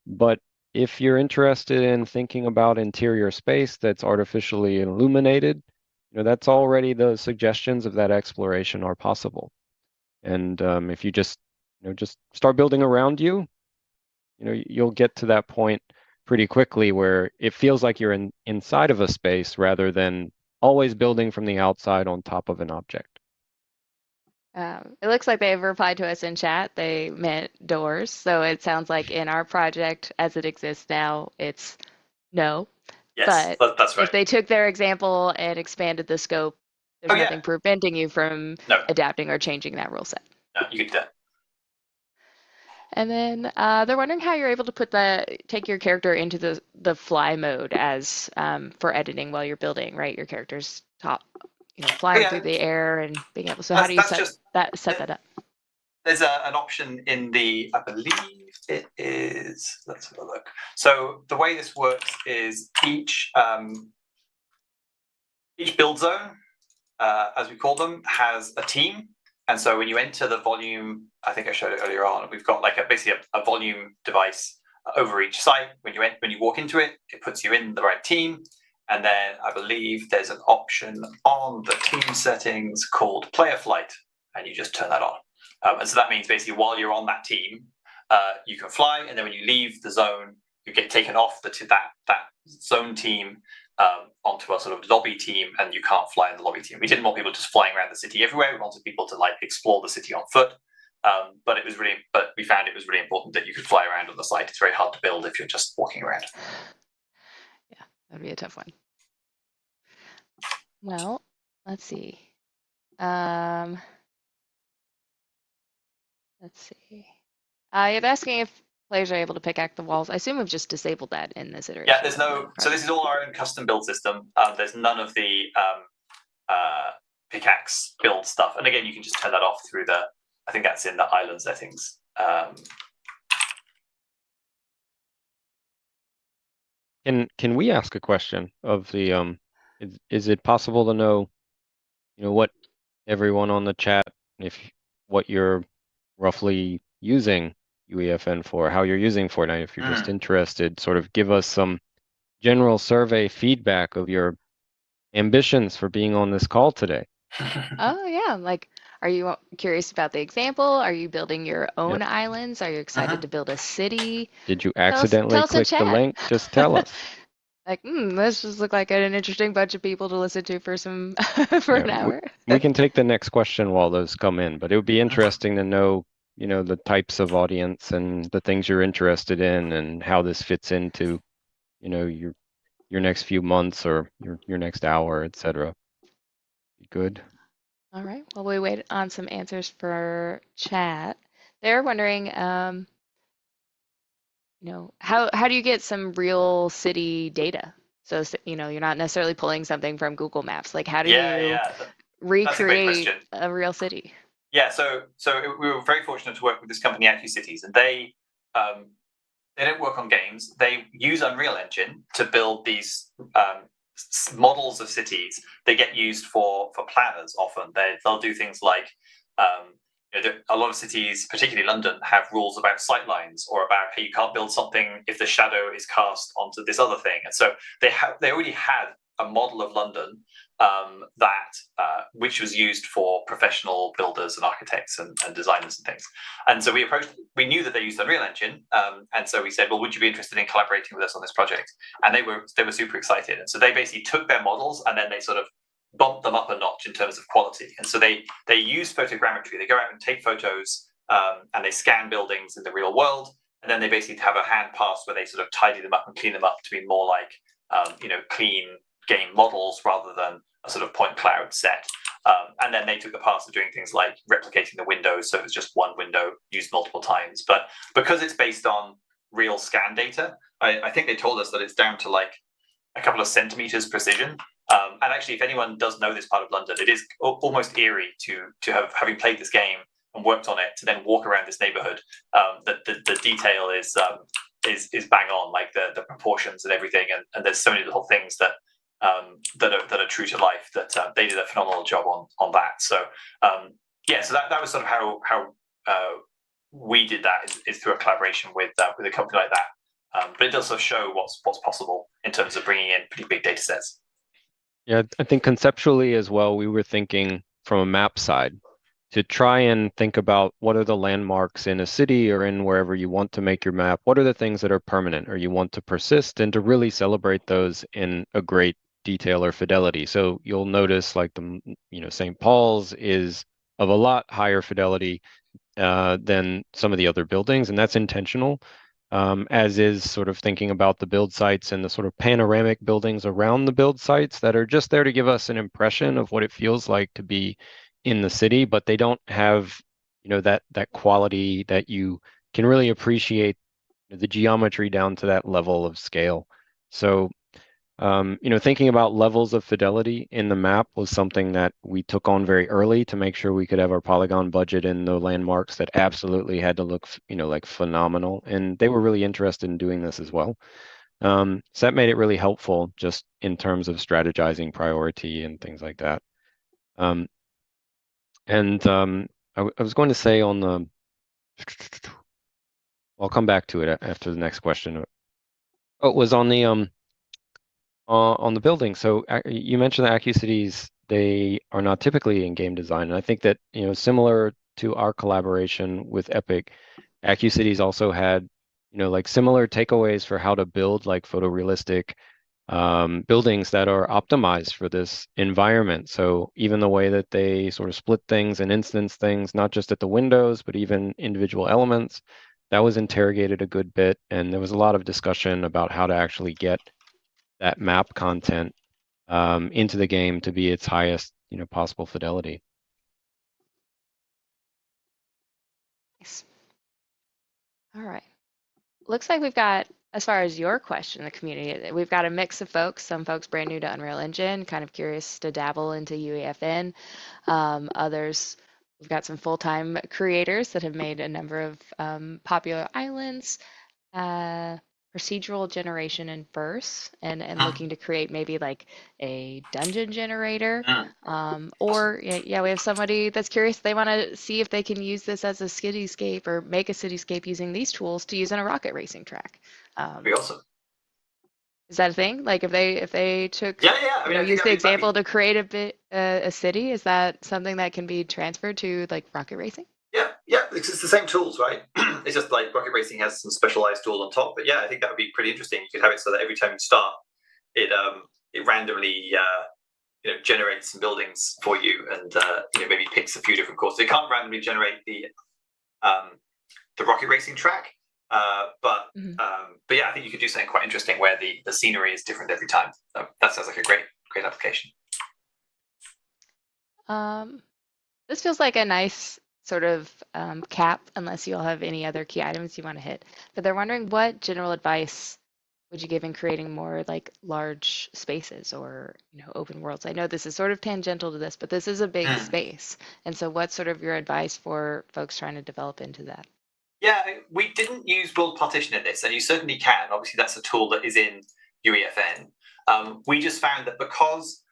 But if you're interested in thinking about interior space that's artificially illuminated, that's already the suggestions of that exploration are possible. And if you just start building around you, you'll get to that point pretty quickly where it feels like you're inside of a space rather than always building from the outside on top of an object. It looks like they've replied to us in chat. They meant doors. So it sounds like in our project as it exists now, it's no. Yes, but that's right. If they took their example and expanded the scope, there's nothing preventing you from adapting or changing that rule set. No, you could do that. And then they're wondering how you're able to take your character into the fly mode as for editing while you're building, right? Your character's flying through the air and being able. So how do you set that up? There's an option in the, I believe it is. Let's have a look. So the way this works is each build zone, as we call them, has a team. And so when you enter the volume, I think I showed it earlier on, we've got like basically a volume device over each site. When you walk into it, it puts you in the right team. And then I believe there's an option on the team settings called player flight, and you just turn that on. And so that means basically while you're on that team, you can fly, and then when you leave the zone, you get taken off that zone team onto a sort of lobby team, and you can't fly in the lobby team. We didn't want people just flying around the city everywhere. We wanted people to like explore the city on foot. But we found it was really important that you could fly around on the site. It's very hard to build if you're just walking around. Yeah, that'd be a tough one. Well, let's see. Let's see. You're asking if players are able to pickaxe the walls. I assume we've just disabled that in this iteration. Yeah, there's no. So this is all our own custom build system. There's none of the pickaxe build stuff. And again, you can just turn that off through the. I think that's in the island settings. Can we ask a question of the is it possible to know, what everyone on the chat, what you're roughly using UEFN for, how you're using Fortnite, if you're just interested, sort of give us some general survey feedback of your ambitions for being on this call today. Oh yeah, like Are you curious about the example? Are you building your own Yep. islands? Are you excited to build a city? Did you Tell accidentally us in click the chat. link? Just tell us. Like, this just looked like an interesting bunch of people to listen to for some for Yeah, an hour. we can take the next question while those come in, but it would be interesting to know, the types of audience and the things you're interested in and how this fits into, your next few months or your next hour, etc. Good. All right. Well, we wait on some answers for chat. They're wondering, how do you get some real city data? So, you're not necessarily pulling something from Google Maps. Like, how do Yeah, you yeah. That's a great recreate question. a real city? Yeah, so we were very fortunate to work with this company, AccuCities, and they don't work on games. They use Unreal Engine to build these models of cities. They get used for planners often. They'll do things like a lot of cities, particularly London, have rules about sightlines or about how you can't build something if the shadow is cast onto this other thing. And so they already had a model of London which was used for professional builders and architects and designers and things. And so we knew that they used Unreal Engine, and so we said, well, would you be interested in collaborating with us on this project? And they were super excited. And so they basically took their models and then they sort of bumped them up a notch in terms of quality. And so they use photogrammetry. They go out and take photos, and they scan buildings in the real world, and then they basically have a hand pass where they sort of tidy them up and clean them up to be more like clean game models rather than a sort of point cloud set. And then they took the path of doing things like replicating the windows, so it was just one window used multiple times. But because it's based on real scan data, I think they told us that it's down to like a couple of centimeters precision. And actually, if anyone does know this part of London, it is almost eerie to having played this game and worked on it to then walk around this neighborhood. The detail is bang on, like the proportions and everything, and there's so many little things that are true to life that they did a phenomenal job on that. So so that was sort of how we did that is through a collaboration with a company like that. But it does sort of show what's possible in terms of bringing in pretty big data sets. Yeah, I think conceptually as well, we were thinking from a map side to try and think about what are the landmarks in a city or in wherever you want to make your map. What are the things that are permanent or you want to persist, and to really celebrate those in a great detail or fidelity. So you'll notice like St. Paul's is of a lot higher fidelity than some of the other buildings, and that's intentional. As is sort of thinking about the build sites and the sort of panoramic buildings around the build sites that are just there to give us an impression of what it feels like to be in the city, but they don't have, that quality that you can really appreciate the geometry down to that level of scale. So thinking about levels of fidelity in the map was something that we took on very early to make sure we could have our polygon budget in the landmarks that absolutely had to look, like phenomenal. And they were really interested in doing this as well. So that made it really helpful just in terms of strategizing priority and things like that. I was going to say I'll come back to it after the next question. Oh, it was on the building. So you mentioned the AccuCities, they are not typically in game design. And I think that, similar to our collaboration with Epic, AccuCities also had, like similar takeaways for how to build like photorealistic buildings that are optimized for this environment. So even the way that they sort of split things and instance things, not just at the windows, but even individual elements, that was interrogated a good bit. And there was a lot of discussion about how to actually get that map content into the game to be its highest, possible fidelity. Nice. All right. Looks like we've got, as far as your question, the community, we've got a mix of folks. Some folks brand new to Unreal Engine, kind of curious to dabble into UEFN. Others, we've got some full-time creators that have made a number of popular islands. Procedural generation in verse and looking to create maybe like a dungeon generator. Or we have somebody that's curious, they want to see if they can use this as a cityscape or make a cityscape using these tools to use in a rocket racing track. Be awesome. Is that a thing? Like if they took, Yeah, yeah. I mean, I think use the that'd be example to create a city, is that something that can be transferred to like rocket racing? Yeah, yeah. It's the same tools, right? It's just like rocket racing has some specialized tools on top. But yeah, I think that would be pretty interesting. You could have it so that every time you start, it randomly generates some buildings for you, and maybe picks a few different courses. It can't randomly generate the rocket racing track, but yeah, I think you could do something quite interesting where the scenery is different every time. So that sounds like a great application. This feels like a nice sort of cap, unless you all have any other key items you want to hit. But they're wondering, what general advice would you give in creating more like large spaces or open worlds? I know this is sort of tangential to this, but this is a big space. And so what's sort of your advice for folks trying to develop into that? Yeah, we didn't use world partition in this, and you certainly can. Obviously, that's a tool that is in UEFN. We just found that because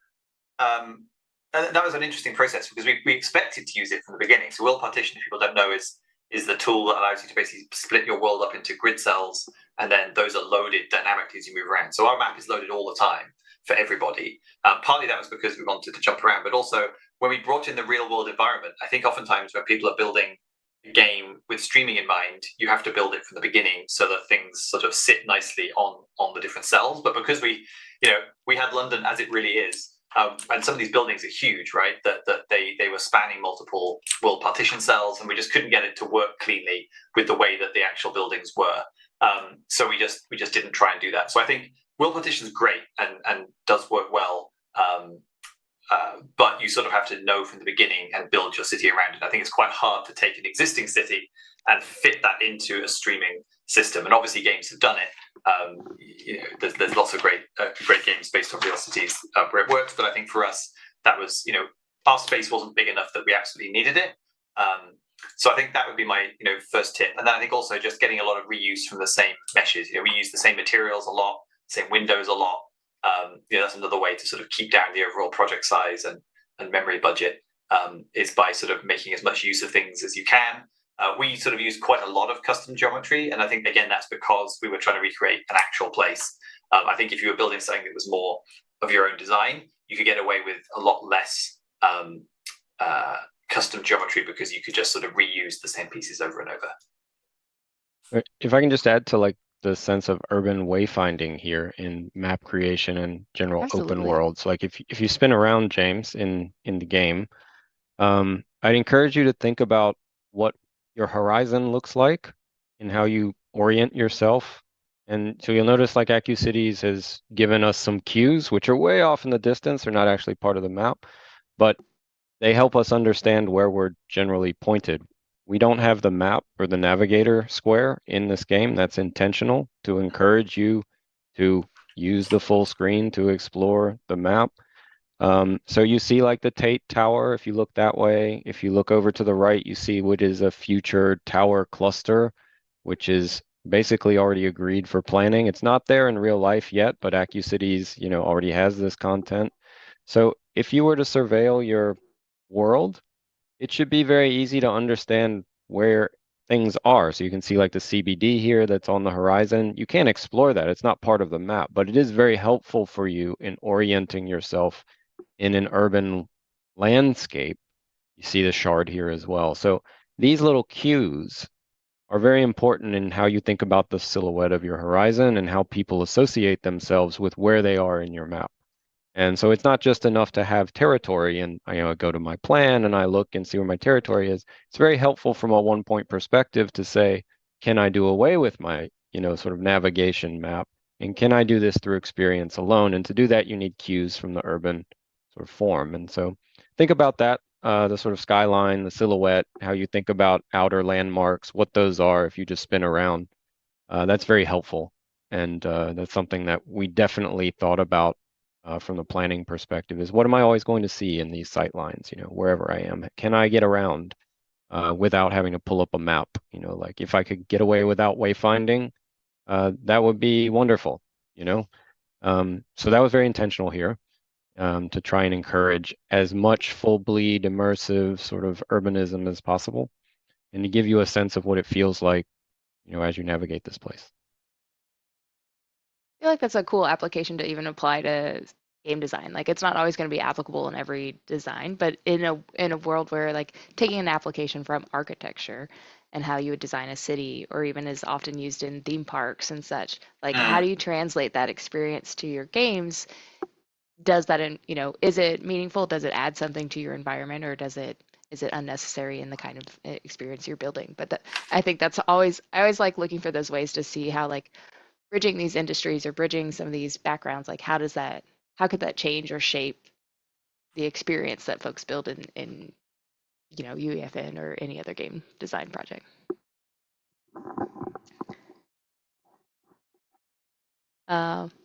and that was an interesting process, because we expected to use it from the beginning. So world partition, if people don't know, is the tool that allows you to basically split your world up into grid cells, and then those are loaded dynamically as you move around. So our map is loaded all the time for everybody. Partly that was because we wanted to jump around, but also when we brought in the real world environment, I think oftentimes when people are building a game with streaming in mind, you have to build it from the beginning so that things sort of sit nicely on the different cells. But because we had London as it really is, and some of these buildings are huge, right? That they were spanning multiple world partition cells, and we just couldn't get it to work cleanly with the way that the actual buildings were. So we just didn't try and do that. So I think world partition is great and does work well, but you sort of have to know from the beginning and build your city around it. I think it's quite hard to take an existing city and fit that into a streaming system. And obviously, games have done it. There's lots of great games based on real cities where it works. But I think for us, that was our space wasn't big enough that we absolutely needed it. So I think that would be my first tip. And then I think also just getting a lot of reuse from the same meshes. We use the same materials a lot, same windows a lot. That's another way to sort of keep down the overall project size and memory budget, is by sort of making as much use of things as you can. We sort of used quite a lot of custom geometry, and I think again that's because we were trying to recreate an actual place. I think if you were building something that was more of your own design, you could get away with a lot less custom geometry, because you could just sort of reuse the same pieces over and over. If I can just add to like the sense of urban wayfinding here in map creation and general open worlds. Like if you spin around, James, in the game, I'd encourage you to think about what your horizon looks like and how you orient yourself. And so you'll notice like AccuCities has given us some cues, which are way off in the distance. They're not actually part of the map, but they help us understand where we're generally pointed. We don't have the map or the navigator square in this game. That's intentional to encourage you to use the full screen to explore the map. So you see like the Tate Tower, if you look that way. If you look over to the right, you see what is a future tower cluster, which is basically already agreed for planning. It's not there in real life yet, but AccuCities, already has this content. So if you were to surveil your world, it should be very easy to understand where things are. So you can see like the CBD here that's on the horizon. You can't explore that. It's not part of the map, but it is very helpful for you in orienting yourself in an urban landscape. You see the shard here as well. So these little cues are very important in how you think about the silhouette of your horizon and how people associate themselves with where they are in your map. And so it's not just enough to have territory and I go to my plan and I look and see where my territory is. It's very helpful from a one-point perspective to say, can I do away with my, sort of navigation map? And can I do this through experience alone? And to do that, you need cues from the urban sort of form. And so think about that, the sort of skyline, the silhouette, how you think about outer landmarks, what those are if you just spin around. That's very helpful. And that's something that we definitely thought about from the planning perspective, is what am I always going to see in these sight lines, wherever I am? Can I get around without having to pull up a map? Like if I could get away without wayfinding, that would be wonderful, So that was very intentional here, to try and encourage as much full bleed, immersive sort of urbanism as possible, and to give you a sense of what it feels like, as you navigate this place. feel like that's a cool application to even apply to game design. Like it's not always going to be applicable in every design, but in a world where like taking an application from architecture and how you would design a city, or even is often used in theme parks and such, like how do you translate that experience to your games? Does that, is it meaningful? Does it add something to your environment, or is it unnecessary in the kind of experience you're building? But I think I always like looking for those ways to see how like bridging these industries or bridging some of these backgrounds, like how could that change or shape the experience that folks build in UEFN or any other game design project?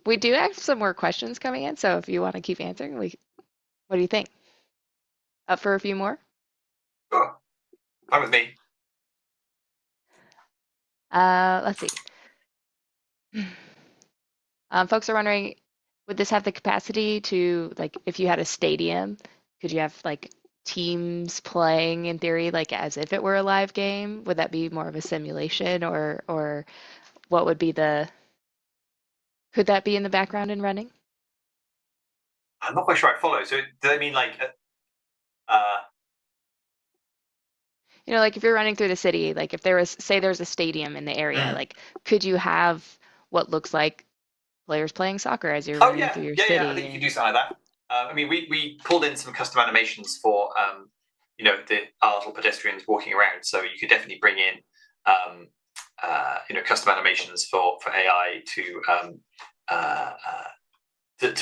We do have some more questions coming in, so if you want to keep answering, what do you think? Up for a few more? Sure. Fine with me. Let's see. Folks are wondering, would this have the capacity to, like, if you had a stadium, could you have like teams playing in theory, like as if it were a live game? Would that be more of a simulation, or what would be could that be in the background and running? I'm not quite sure I follow. So do they mean like, Like if you're running through the city, like if say there's a stadium in the area, like could you have what looks like players playing soccer as you're running through your city? I think you could do something like that. I mean, we pulled in some custom animations for our little pedestrians walking around. So you could definitely bring in custom animations for AI to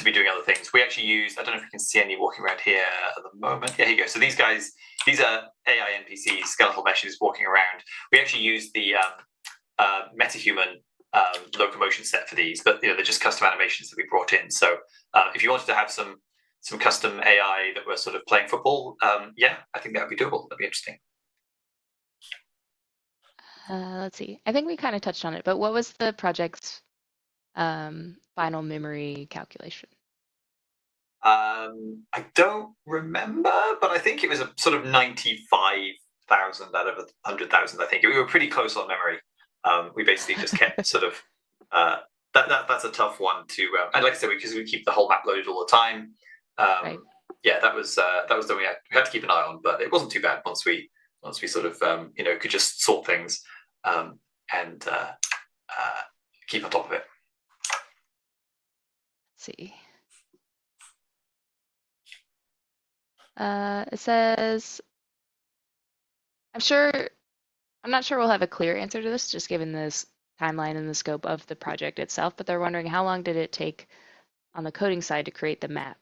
be doing other things. We actually use, I don't know if you can see any walking around here at the moment. Yeah, here you go. So these are AI NPCs, skeletal meshes walking around. We actually use the MetaHuman locomotion set for these, but they're just custom animations that we brought in. So if you wanted to have some custom AI that were sort of playing football, yeah, I think that would be doable. That'd be interesting. Let's see. I think we kind of touched on it, but what was the project's final memory calculation? I don't remember, but I think it was a sort of 95,000 out of 100,000. I think we were pretty close on memory. We basically just kept sort of that's a tough one to, and like I said, because we keep the whole map loaded all the time. Right. Yeah, that was the we had to keep an eye on, but it wasn't too bad once we sort of could just sort things and keep on top of it. Let's see. It says, I'm not sure we'll have a clear answer to this, just given this timeline and the scope of the project itself, but they're wondering how long did it take on the coding side to create the map?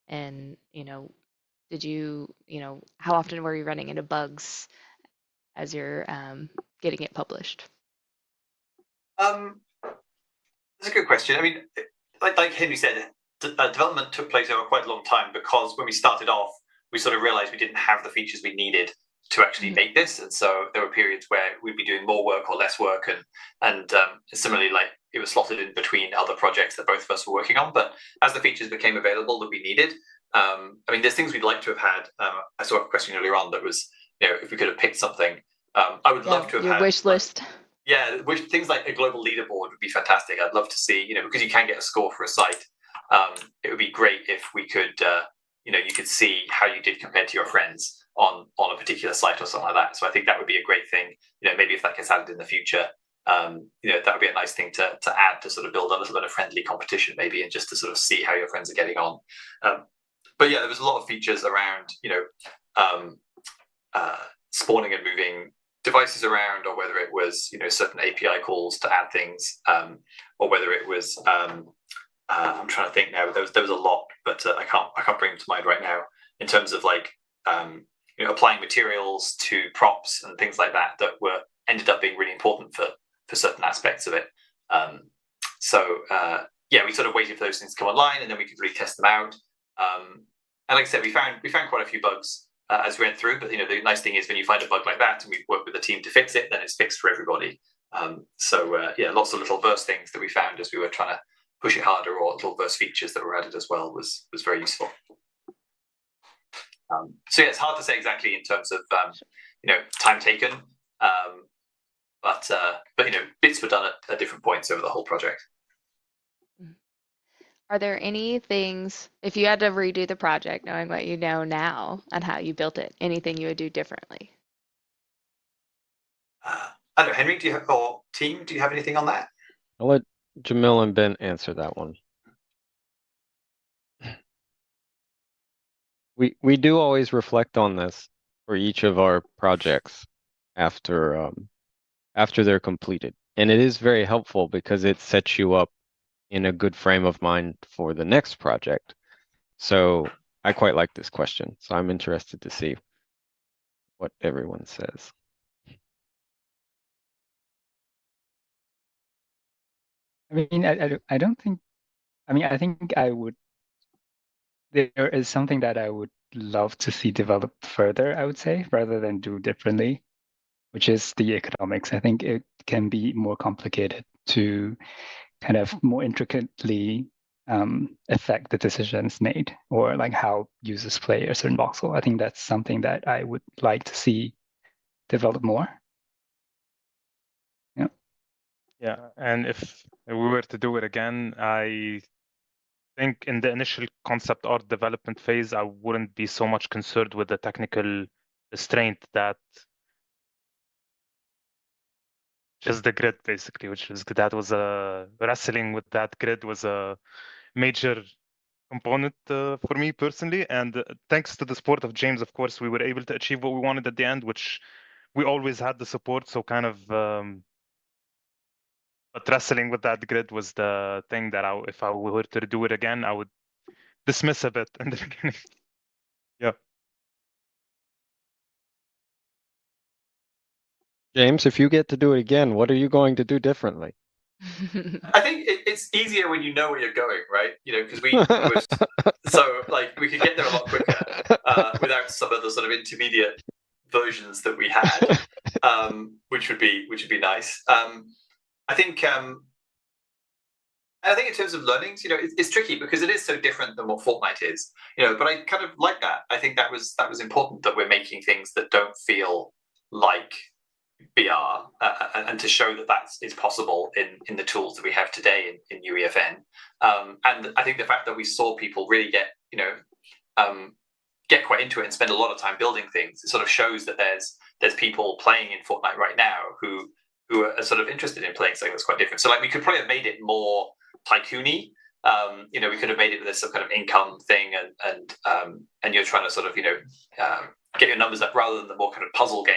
And, did you, how often were you running into bugs as you're getting it published? That's a good question. I mean, like Henry said, development took place over quite a long time because when we started off, we sort of realized we didn't have the features we needed to actually make this, and so there were periods where we'd be doing more work or less work, and similarly, like it was slotted in between other projects that both of us were working on. But as the features became available that we needed, I mean, there's things we'd like to have had. I saw a question earlier on that was, if we could have picked something. I would love to have your had wish list. Yeah, things like a global leaderboard would be fantastic. I'd love to see, because you can get a score for a site. It would be great if we could, you could see how you did compared to your friends on a particular site or something like that. So I think that would be a great thing. Maybe if that gets added in the future, that would be a nice thing to add to sort of build a little bit of friendly competition, maybe, and just to sort of see how your friends are getting on. But yeah, there was a lot of features around, spawning and moving devices around, or whether it was certain API calls to add things, or whether it was I'm trying to think now. There was a lot, but I can't bring them to mind right now. In terms of like applying materials to props and things like that ended up being really important for certain aspects of it. Yeah, we sort of waited for those things to come online, and then we could really test them out. And like I said, we found quite a few bugs as we went through. But the nice thing is when you find a bug like that and we work with the team to fix it, then it's fixed for everybody. Yeah, lots of little verse things that we found as we were trying to push it harder, or little verse features that were added as well was very useful. So yeah, it's hard to say exactly in terms of time taken, but bits were done at different points over the whole project. Are there any things, if you had to redo the project, knowing what you know now and how you built it, anything you would do differently? I don't know, Henry, do you have, or team, do you have anything on that? I'll let Jamil and Ben answer that one. We do always reflect on this for each of our projects after after they're completed. And it is very helpful because it sets you up in a good frame of mind for the next project. So I quite like this question. So I'm interested to see what everyone says. I mean, I don't think, I mean, I think I would, there is something that I would love to see developed further, I would say, rather than do differently, which is the economics. I think it can be more complicated to kind of more intricately affect the decisions made, or like how users play a certain voxel. I think that's something that I would like to see develop more. Yeah. Yeah, and if we were to do it again, I think in the initial concept art development phase, I wouldn't be so much concerned with the technical restraint that just the grid, basically, which is that was wrestling with that grid was a major component for me personally. And thanks to the support of James, of course, we were able to achieve what we wanted at the end, which we always had the support. So kind of, but wrestling with that grid was the thing that if I were to do it again, I would dismiss a bit in the beginning. Yeah. James, if you get to do it again, what are you going to do differently? I think it's easier when you know where you're going, right? You know, because we would, so like we could get there a lot quicker without some of the sort of intermediate versions that we had, which would be nice. I think in terms of learnings, you know, it's tricky because it is so different than what Fortnite is, you know. But I kind of like that. I think that was important that we're making things that don't feel like BR, and to show that is possible in the tools that we have today in UEFN. And I think the fact that we saw people really get, you know, get quite into it and spend a lot of time building things, it sort of shows that there's people playing in Fortnite right now who are sort of interested in playing something that's quite different. So like we could probably have made it more tycoony. You know, we could have made it with some kind of income thing, and you're trying to sort of, you know, get your numbers up rather than the more kind of puzzle game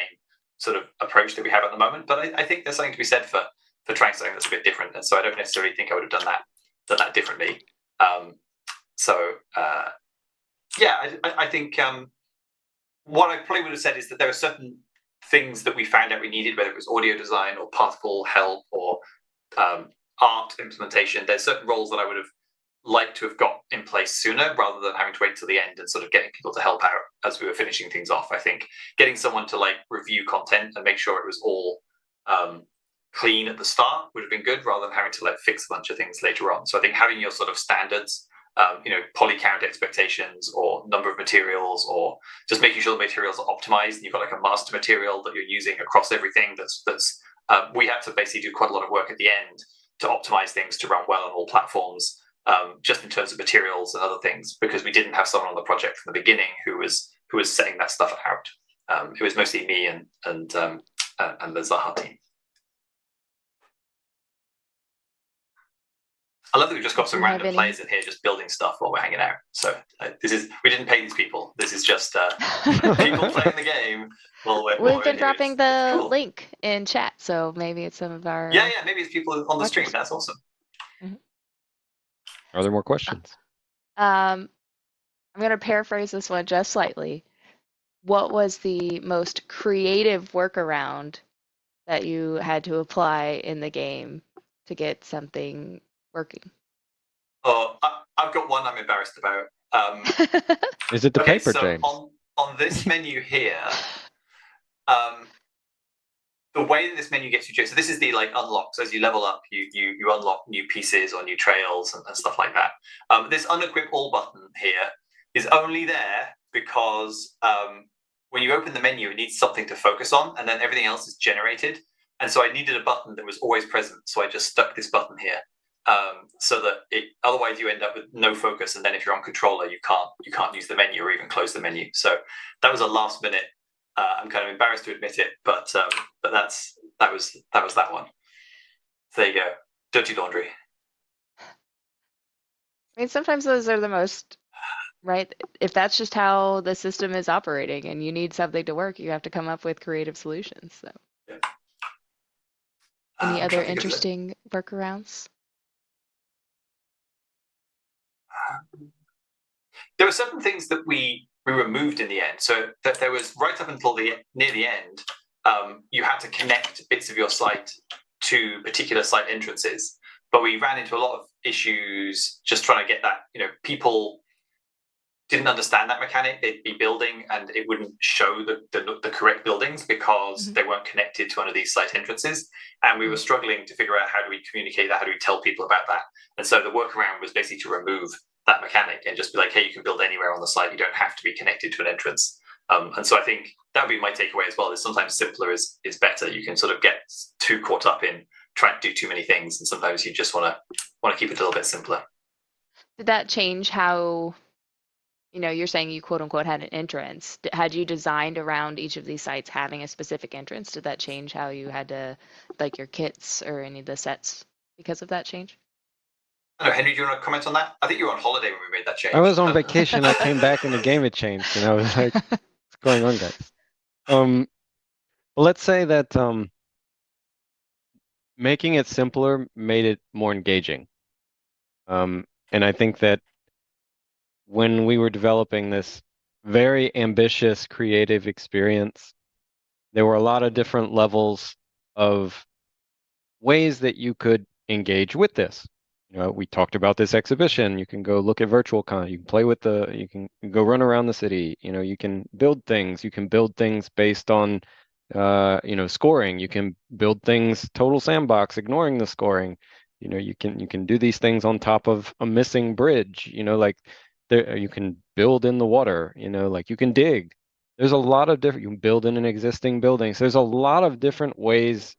sort of approach that we have at the moment. But I think there's something to be said for trying something that's a bit different, and so I don't necessarily think I would have done that differently. Yeah, I think what I probably would have said is that there are certain things that we found out we needed, whether it was audio design or particle help or art implementation. There's certain roles that I would have liked to have got in place sooner rather than having to wait till the end and sort of getting people to help out as we were finishing things off. I think getting someone to like review content and make sure it was all clean at the start would have been good rather than having to like fix a bunch of things later on. So I think having your sort of standards, you know, poly count expectations or number of materials, or just making sure the materials are optimized and you've got like a master material that you're using across everything. We had to basically do quite a lot of work at the end to optimize things to run well on all platforms. Just in terms of materials and other things, because we didn't have someone on the project from the beginning who was setting that stuff out. It was mostly me and the Zaha team. I love that we've just got some random players in here just building stuff while we're hanging out. So we didn't pay these people. This is just people playing the game while We've been dropping the link in chat, so maybe it's some of our maybe it's people on the stream. That's awesome. Mm-hmm. Are there more questions? I'm going to paraphrase this one just slightly. What was the most creative workaround that you had to apply in the game to get something working? Oh, I've got one I'm embarrassed about. Is it the paper, so James? On this menu here, the way that this menu gets you, so this is the like unlocks. As you level up, you unlock new pieces or new trails and stuff like that. This unequip all button here is only there because when you open the menu, it needs something to focus on, and then everything else is generated. And so I needed a button that was always present. So I just stuck this button here. so that otherwise you end up with no focus, and then if you're on controller, you can't use the menu or even close the menu. So that was a last minute. I'm kind of embarrassed to admit it, but that was that one. So there you go, dirty laundry. I mean, sometimes those are the most, right? If that's just how the system is operating and you need something to work, you have to come up with creative solutions. So, Yeah. any other interesting workarounds? There were certain things that we removed in the end. So that there was right up until near the end, you had to connect bits of your site to particular site entrances. But we ran into a lot of issues just trying to get that. People didn't understand that mechanic. They'd be building and it wouldn't show the correct buildings because they weren't connected to one of these site entrances. And we were struggling to figure out how do we communicate that, how do we tell people about that. And so the workaround was basically to remove that mechanic and just be like, hey, you can build anywhere on the site. You don't have to be connected to an entrance. And so I think that would be my takeaway as well, is sometimes simpler is better. You can sort of get too caught up in trying to do too many things, and sometimes you just want to keep it a little bit simpler. Did that change how, you're saying you quote unquote had an entrance? Had you designed around each of these sites having a specific entrance? Did that change how you had to, like your kits or any of the sets because of that change? I don't know, Henry, do you want to comment on that? I think you were on holiday when we made that change. I was on vacation. I came back and the game had changed, and I was like, "What's going on, guys?" Well, let's say that making it simpler made it more engaging. And I think that when we were developing this very ambitious creative experience, there were a lot of different levels of ways that you could engage with this. We talked about this exhibition. You can go look at virtual con. You can play with you can go run around the city. You can build things. You can build things based on, scoring. You can build things total sandbox, ignoring the scoring. You can do these things on top of a missing bridge. Like you can build in the water. Like you can dig. There's a lot of different. You can build in an existing building. So there's a lot of different ways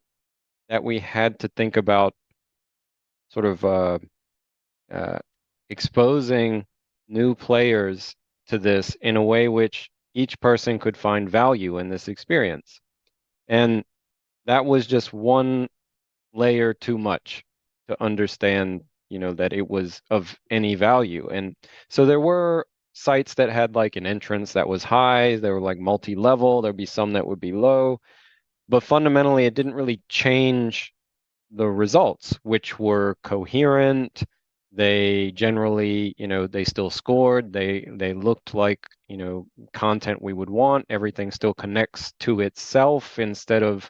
that we had to think about sort of exposing new players to this in a way which each person could find value in this experience. And that was just one layer too much to understand, that it was of any value. And so there were sites that had like an entrance that was high, they were like multi-level, there'd be some that would be low, but fundamentally it didn't really change the results, which were coherent. They generally, they still scored. They looked like, content we would want. Everything still connects to itself instead of.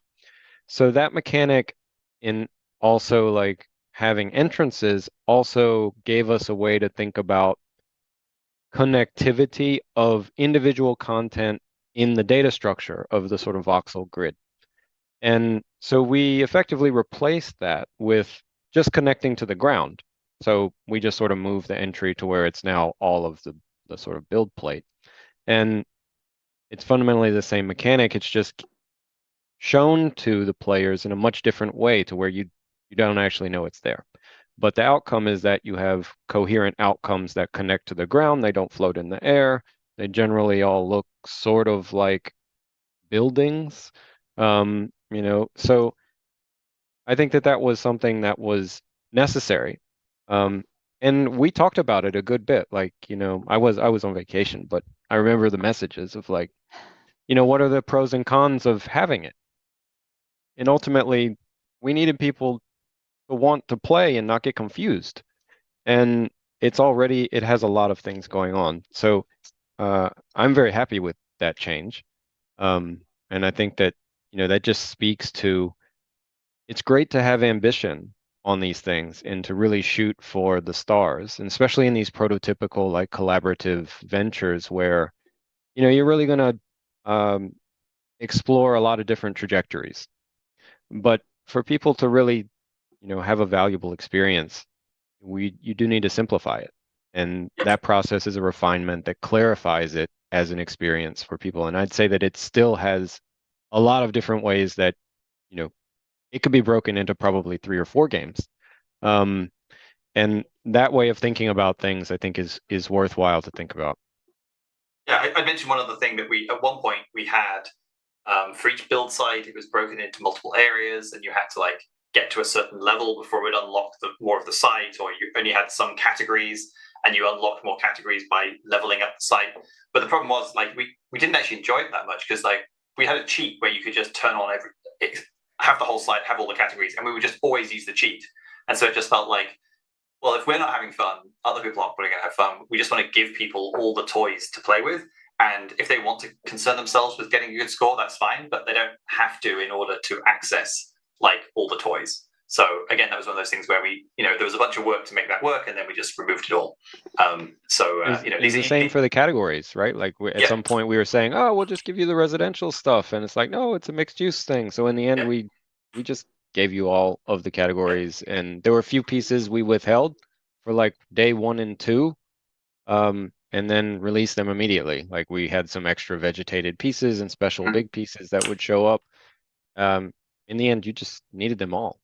So that mechanic in also like having entrances also gave us a way to think about connectivity of individual content in the data structure of the sort of voxel grid. And so we effectively replaced that with just connecting to the ground. So we just sort of move the entry to where it's now all of the sort of build plate. And it's fundamentally the same mechanic. It's just shown to the players in a much different way to where you don't actually know it's there. But the outcome is that you have coherent outcomes that connect to the ground. They don't float in the air. They generally all look sort of like buildings. So I think that was something that was necessary. And we talked about it a good bit. Like, I was on vacation, but I remember the messages of like, what are the pros and cons of having it? And ultimately, we needed people to want to play and not get confused. And it has a lot of things going on. So I'm very happy with that change. And I think that, that just speaks to it's great to have ambition on these things and to really shoot for the stars, and especially in these prototypical like collaborative ventures where, you're really going to explore a lot of different trajectories. But for people to really, have a valuable experience, you do need to simplify it. And that process is a refinement that clarifies it as an experience for people. And I'd say that it still has a lot of different ways that, it could be broken into probably 3 or 4 games. And that way of thinking about things, I think, is worthwhile to think about. Yeah, I mentioned one other thing that at one point we had for each build site, it was broken into multiple areas, and you had to like get to a certain level before it would unlock more of the site, or you only had some categories and you unlocked more categories by leveling up the site. But the problem was like we didn't actually enjoy it that much because like we had a cheat where you could just turn on have the whole site, have all the categories, and we would just always use the cheat. And so it just felt like, well, if we're not having fun, other people aren't going to have fun. We just want to give people all the toys to play with. And if they want to concern themselves with getting a good score, that's fine, but they don't have to in order to access like all the toys. So again, that was one of those things where there was a bunch of work to make that work, and then we just removed it all. It's the same for the categories, right? Like at some point we were saying, oh, we'll just give you the residential stuff, and it's like, no, it's a mixed use thing. So in the end, we just gave you all of the categories, and there were a few pieces we withheld for like day 1 and 2, and then released them immediately. Like we had some extra vegetated pieces and special big pieces that would show up. In the end, you just needed them all,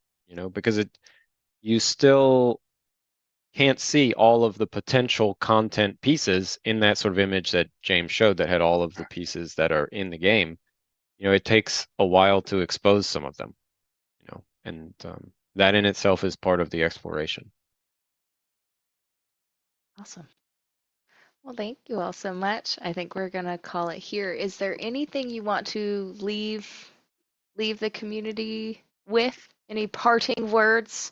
because you still can't see all of the potential content pieces in that sort of image that James showed that had all of the pieces that are in the game. It takes a while to expose some of them, and that in itself is part of the exploration. Awesome. Well, thank you all so much. I think we're going to call it here. Is there anything you want to leave the community with? Any parting words?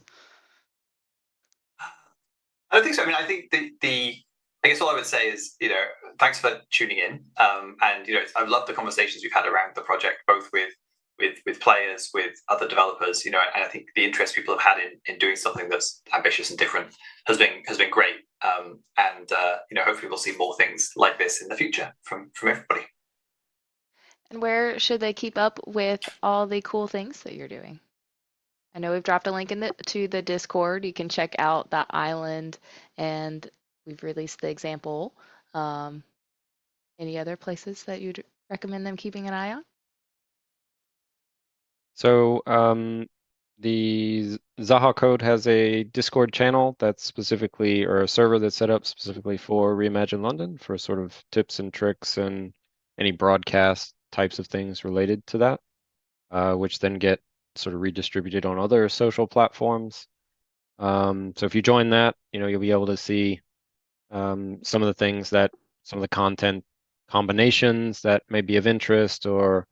I don't think so. I mean, I think I guess all I would say is, thanks for tuning in. And I love the conversations we've had around the project, both with players, with other developers, and I think the interest people have had in doing something that's ambitious and different has been great. Hopefully we'll see more things like this in the future from everybody. And where should they keep up with all the cool things that you're doing? I know we've dropped a link to the Discord. You can check out that island, and we've released the example. Any other places that you'd recommend them keeping an eye on? So the Zaha Code has a Discord channel that's specifically, or a server that's set up specifically for Reimagine London for sort of tips and tricks and any broadcast types of things related to that, which then get sort of redistributed on other social platforms. So if you join that, you'll be able to see some of the things some of the content combinations that may be of interest, or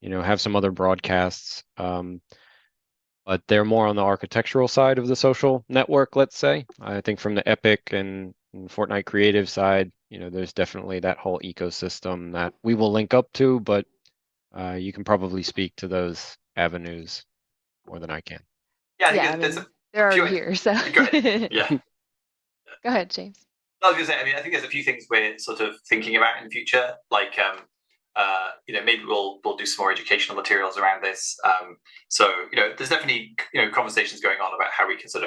have some other broadcasts. But they're more on the architectural side of the social network, let's say. I think from the Epic and Fortnite creative side, there's definitely that whole ecosystem that we will link up to, but you can probably speak to those avenues more than I can. Yeah, I think they're already here, so. Yeah. Go ahead, James. I was going to say, I think there's a few things we're sort of thinking about in the future, like maybe we'll do some more educational materials around this. There's definitely conversations going on about how we can sort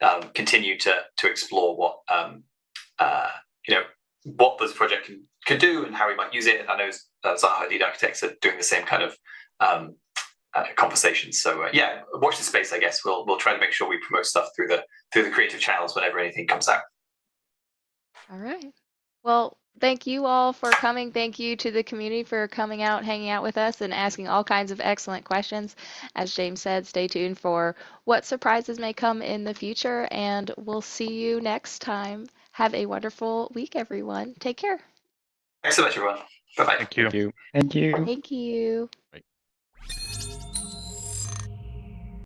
of continue to explore what what this project can do and how we might use it. And I know Zaha Lead Architects are doing the same kind of conversations. So watch the space. I guess we'll try to make sure we promote stuff through the creative channels whenever anything comes out. All right. Well, thank you all for coming. Thank you to the community for coming out, hanging out with us, and asking all kinds of excellent questions. As James said, stay tuned for what surprises may come in the future, and we'll see you next time. Have a wonderful week, everyone. Take care. Thanks so much, everyone. Bye-bye. Thank you. Thank you. Thank you. Thank you. Bye.